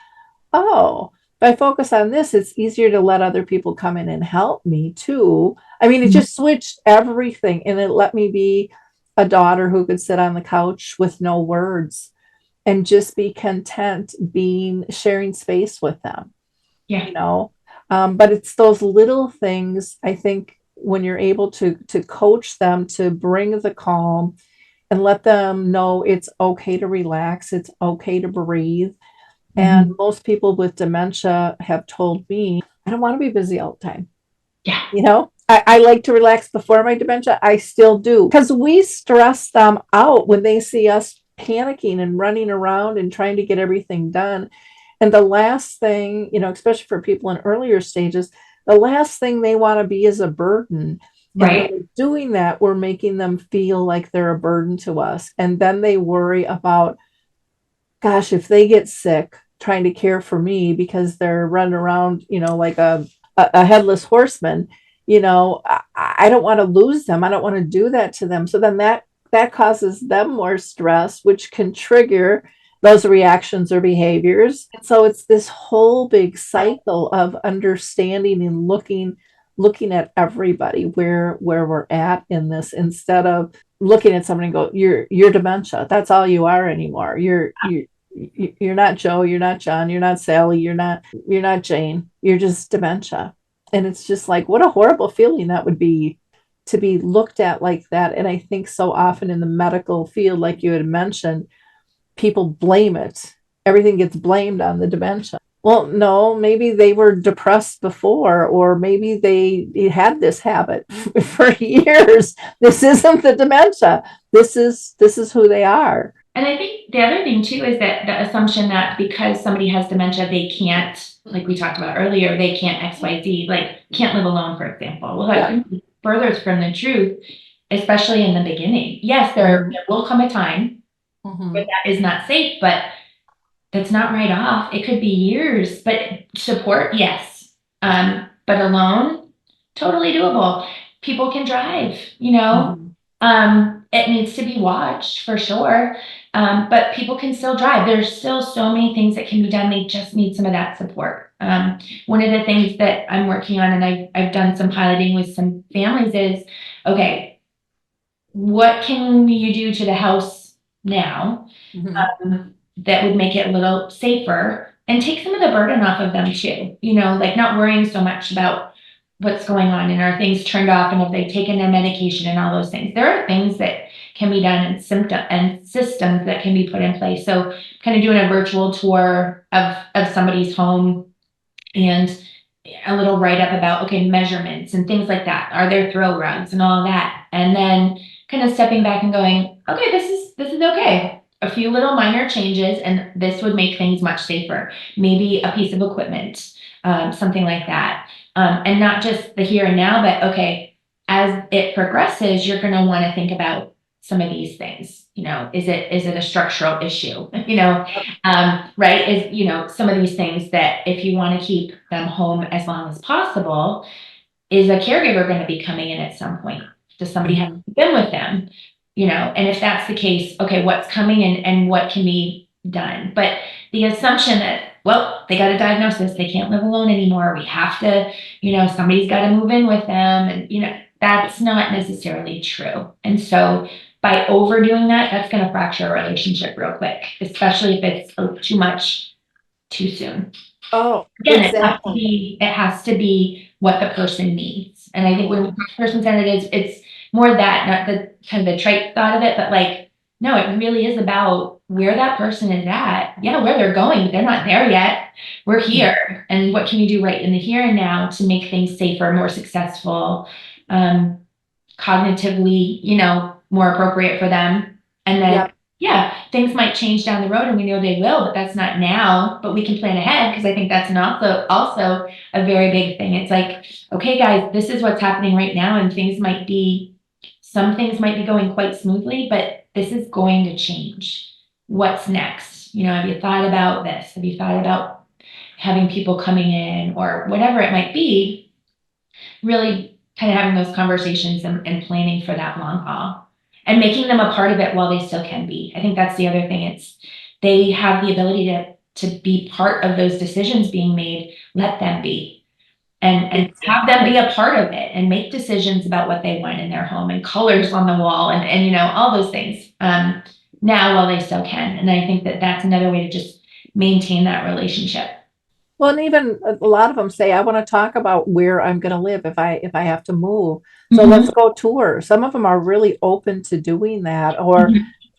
oh, if I focus on this, it's easier to let other people come in and help me too. I mean, it just switched everything and it let me be a daughter who could sit on the couch with no words and just be content being sharing space with them, Yeah. you know. But it's those little things, I think, when you're able to coach them to bring the calm and let them know it's okay to relax, it's okay to breathe. And Mhm. most people with dementia have told me, I don't want to be busy all the time. Yeah. You know, I like to relax before my dementia. I still do because we stress them out when they see us panicking and running around and trying to get everything done. And the last thing, you know, especially for people in earlier stages, the last thing they want to be is a burden. And when Right. we're doing that, we're making them feel like they're a burden to us. And then they worry about, gosh, if they get sick trying to care for me because they're running around, you know, like a headless horseman, you know, I don't want to lose them. I don't want to do that to them. So then that causes them more stress, which can trigger those reactions or behaviors. And so it's this whole big cycle of understanding and looking at everybody where we're at in this instead of looking at somebody and go, you're dementia. That's all you are anymore. You're not Joe, you're not John, you're not Sally, you're not Jane. You're just dementia. And it's just like what a horrible feeling that would be to be looked at like that. And I think so often in the medical field, like you had mentioned, people blame it. Everything gets blamed on the dementia. Well, no, maybe they were depressed before, or maybe they had this habit for years. This isn't the dementia. This is who they are. And I think the other thing too is that the assumption that because somebody has dementia, they can't, like we talked about earlier, they can't XYZ, like can't live alone, for example. Well, that Yeah. couldn't be further from the truth, especially in the beginning. Yes, there will come a time where Mhm. that is not safe, but that's not right off. It could be years, but support, yes. But alone, totally doable. People can drive, you know. Mhm. It needs to be watched for sure. But people can still drive. There's still so many things that can be done. They just need some of that support. One of the things that I'm working on, and I've done some piloting with some families, is okay, what can you do to the house now Mhm. that would make it a little safer and take some of the burden off of them too, you know, like not worrying so much about what's going on and are things turned off and have they taken their medication and all those things. There are things that can be done and systems that can be put in place. So kind of doing a virtual tour of somebody's home and a little write up about, okay, measurements and things like that. Are there throw rugs and all that? And then kind of stepping back and going, okay, this is okay. A few little minor changes, and this would make things much safer. Maybe a piece of equipment, something like that. And not just the here and now, but okay, as it progresses, you're going to want to think about some of these things. You know, is it a structural issue? You know, right? Is, you know, some of these things that if you want to keep them home as long as possible, is a caregiver going to be coming in at some point? Does somebody have Mhm. been with them? You know, and if that's the case, okay, what's coming in and what can be done? But the assumption that, well, they got a diagnosis, they can't live alone anymore. We have to, you know, somebody's got to move in with them. And, you know, that's not necessarily true. And so by overdoing that, that's going to fracture a relationship real quick, especially if it's too much too soon. Oh, Again, exactly. it has to be what the person needs. And I think when we talk person centered, it's more that, not the kind of the trite thought of it, but like, no, it really is about where that person is at. Yeah, where they're going, but they're not there yet. We're here. And what can you do right in the here and now to make things safer, more successful, um, cognitively, you know, more appropriate for them. And then, Yep. yeah, things might change down the road and we know they will, but that's not now, but we can plan ahead because I think that's an also a very big thing. It's like, okay, guys, this is what's happening right now and some things might be going quite smoothly, but this is going to change. What's next? You know, have you thought about this? Have you thought about having people coming in or whatever it might be? Really kind of having those conversations and planning for that long haul and making them a part of it while they still can be. I think that's the other thing. It's they have the ability to to be part of those decisions being made, let them be. And have them be a part of it and make decisions about what they want in their home and colors on the wall and you know, all those things now while they still can. And I think that that's another way to just maintain that relationship. Well, and even a lot of them say, I want to talk about where I'm going to live if I have to move. So let's go tour. Some of them are really open to doing that, or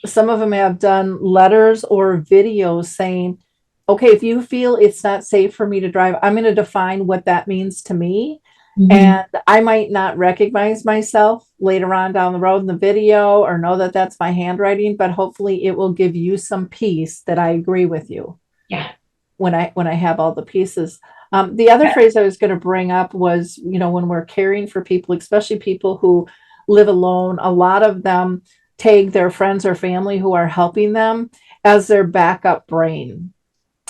some of them have done letters or videos saying, okay, if you feel it's not safe for me to drive, I'm going to define what that means to me. And I might not recognize myself later on down the road in the video or know that that's my handwriting, but hopefully it will give you some peace that I agree with you. Yeah. When I have all the pieces. The other phrase I was going to bring up was, you know, when we're caring for people, especially people who live alone, a lot of them take their friends or family who are helping them as their backup brain.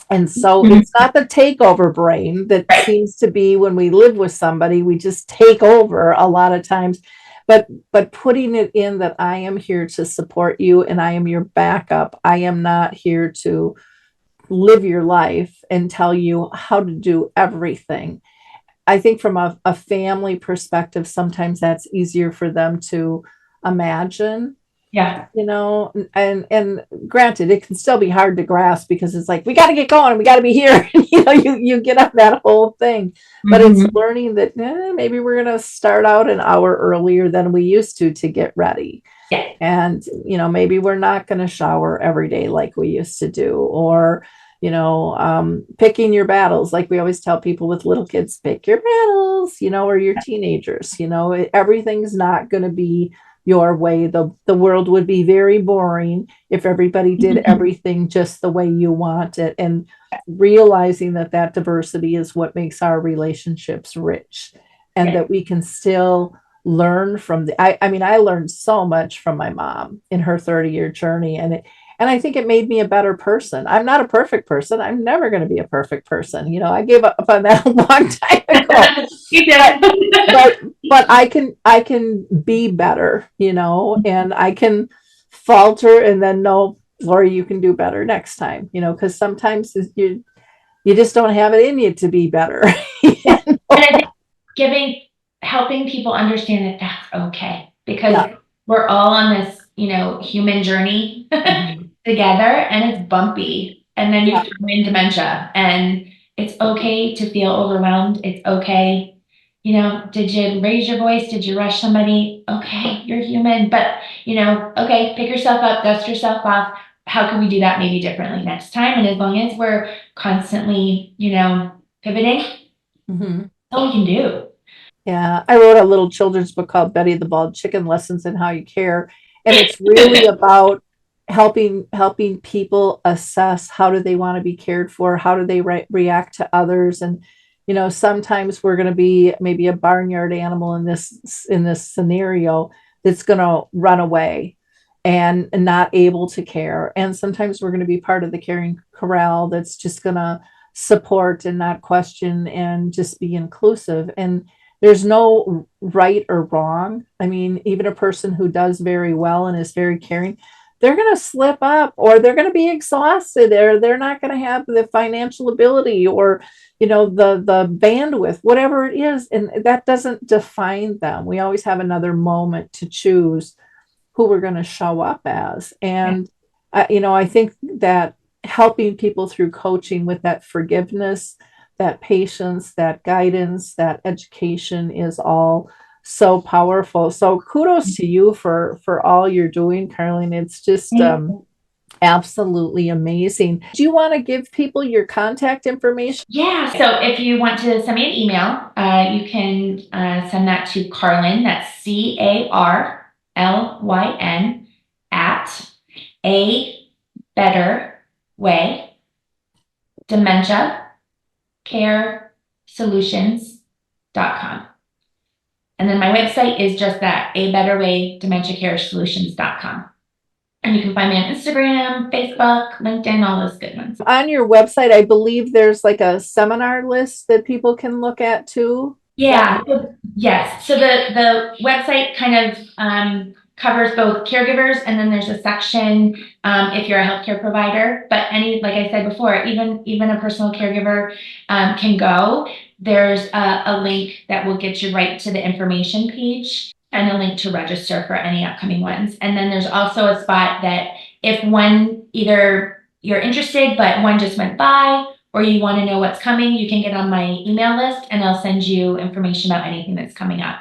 And so it's not the takeover brain that seems to be when we live with somebody, we just take over a lot of times. But putting it in that I am here to support you and I am your backup. I am not here to live your life and tell you how to do everything. I think from a family perspective, sometimes that's easier for them to imagine. Yeah. You know, and granted, it can still be hard to grasp because it's like, we got to get going, we got to be here. You know, you get up that whole thing, but it's learning that maybe we're going to start out an hour earlier than we used to get ready. Yeah. And, you know, maybe we're not going to shower every day like we used to do, or, you know, picking your battles. Like we always tell people with little kids, pick your battles, you know, or your teenagers, you know, everything's not going to be your way. The world would be very boring if everybody did everything just the way you want it. And realizing that that diversity is what makes our relationships rich, and that we can still learn from I mean, I learned so much from my mom in her 30-year journey, and I think it made me a better person. I'm not a perfect person. I'm never going to be a perfect person. You know, I gave up on that a long time ago. You did. but I can be better, you know, and I can falter and then know, Lori, you can do better next time, you know, because sometimes you just don't have it in you to be better. And I think helping people understand that that's okay, because we're all on this, you know, human journey together, and it's bumpy, and then you throw in dementia, and it's okay to feel overwhelmed. It's okay. You know, did you raise your voice? Did you rush somebody? Okay, you're human, but you know, okay, pick yourself up, dust yourself off. How can we do that maybe differently next time? And as long as we're constantly, you know, pivoting, that's all we can do. Yeah, I wrote a little children's book called Betty the Bald Chicken: Lessons in How You Care, and it's really about helping people assess how do they want to be cared for, how do they react to others, and you know, sometimes we're going to be maybe a barnyard animal in this scenario that's going to run away and not able to care, and sometimes we're going to be part of the caring corral that's just going to support and not question and just be inclusive. And there's no right or wrong. I mean, even a person who does very well and is very caring, they're going to slip up, or they're going to be exhausted, or they're not going to have the financial ability, or, you know, the bandwidth, whatever it is. And that doesn't define them. We always have another moment to choose who we're going to show up as. And, you know, I think that helping people through coaching with that forgiveness, that patience, that guidance, that education is all so powerful. So kudos to you for all you're doing, Carlyn. It's just absolutely amazing. Do you want to give people your contact information? Yeah. So if you want to send me an email, you can send that to Carlyn. That's CARLYN at A Better Way Dementia Care Solutions.com. And then my website is just that, A Better Way Dementia Care Solutions.com. And you can find me on Instagram, Facebook, LinkedIn, all those good ones. On your website, I believe there's like a seminar list that people can look at too. Yeah. Yes. So the website kind of covers both caregivers, and then there's a section if you're a healthcare provider. But like I said before, even a personal caregiver can go. There's a link that will get you right to the information page and a link to register for any upcoming ones. And then there's also a spot that if one, either you're interested, but one just went by, or you want to know what's coming, you can get on my email list and I'll send you information about anything that's coming up.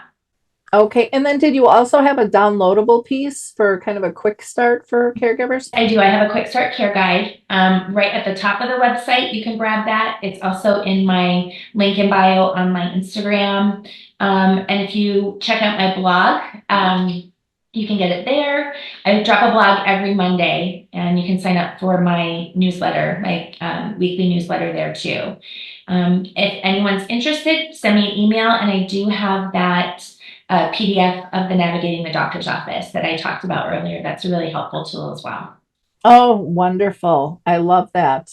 Okay. And then did you also have a downloadable piece for kind of a quick start for caregivers? I do. I have a quick start care guide right at the top of the website. You can grab that. It's also in my link in bio on my Instagram. And if you check out my blog, you can get it there. I drop a blog every Monday, and you can sign up for my newsletter, my weekly newsletter there too. If anyone's interested, send me an email, and I do have that PDF of the Navigating the Doctor's Office that I talked about earlier. That's a really helpful tool as well. Oh, wonderful. I love that.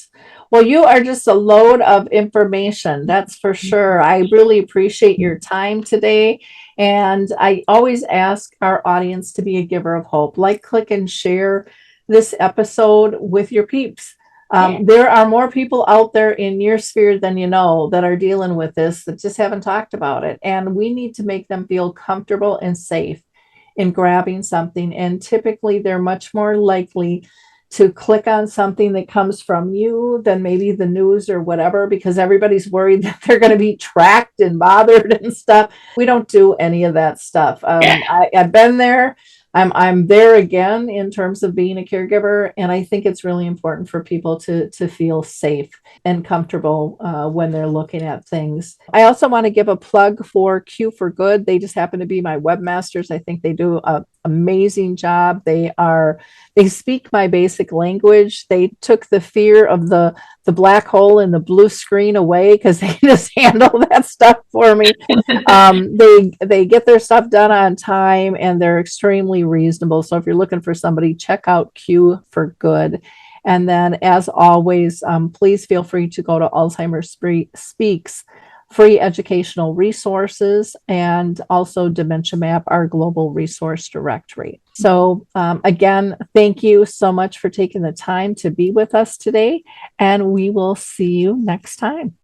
Well, you are just a load of information, that's for sure. I really appreciate your time today. And I always ask our audience to be a giver of hope. Like, click, and share this episode with your peeps. There are more people out there in your sphere than you know that are dealing with this that just haven't talked about it. And we need to make them feel comfortable and safe in grabbing something. And typically, they're much more likely to click on something that comes from you than maybe the news or whatever, because everybody's worried that they're going to be tracked and bothered and stuff. We don't do any of that stuff. I've been there. I'm there again in terms of being a caregiver, and I think it's really important for people to feel safe and comfortable when they're looking at things. I also want to give a plug for Q for Good. They just happen to be my webmasters. I think they do an amazing job. They speak my basic language. They took the fear of the black hole and the blue screen away because they just handle that stuff for me. They get their stuff done on time, and they're extremely reasonable. So if you're looking for somebody, check out Q for Good. And then, as always, please feel free to go to Alzheimer's Speaks free educational resources, and also Dementia Map, our global resource directory. So again, thank you so much for taking the time to be with us today, and we will see you next time.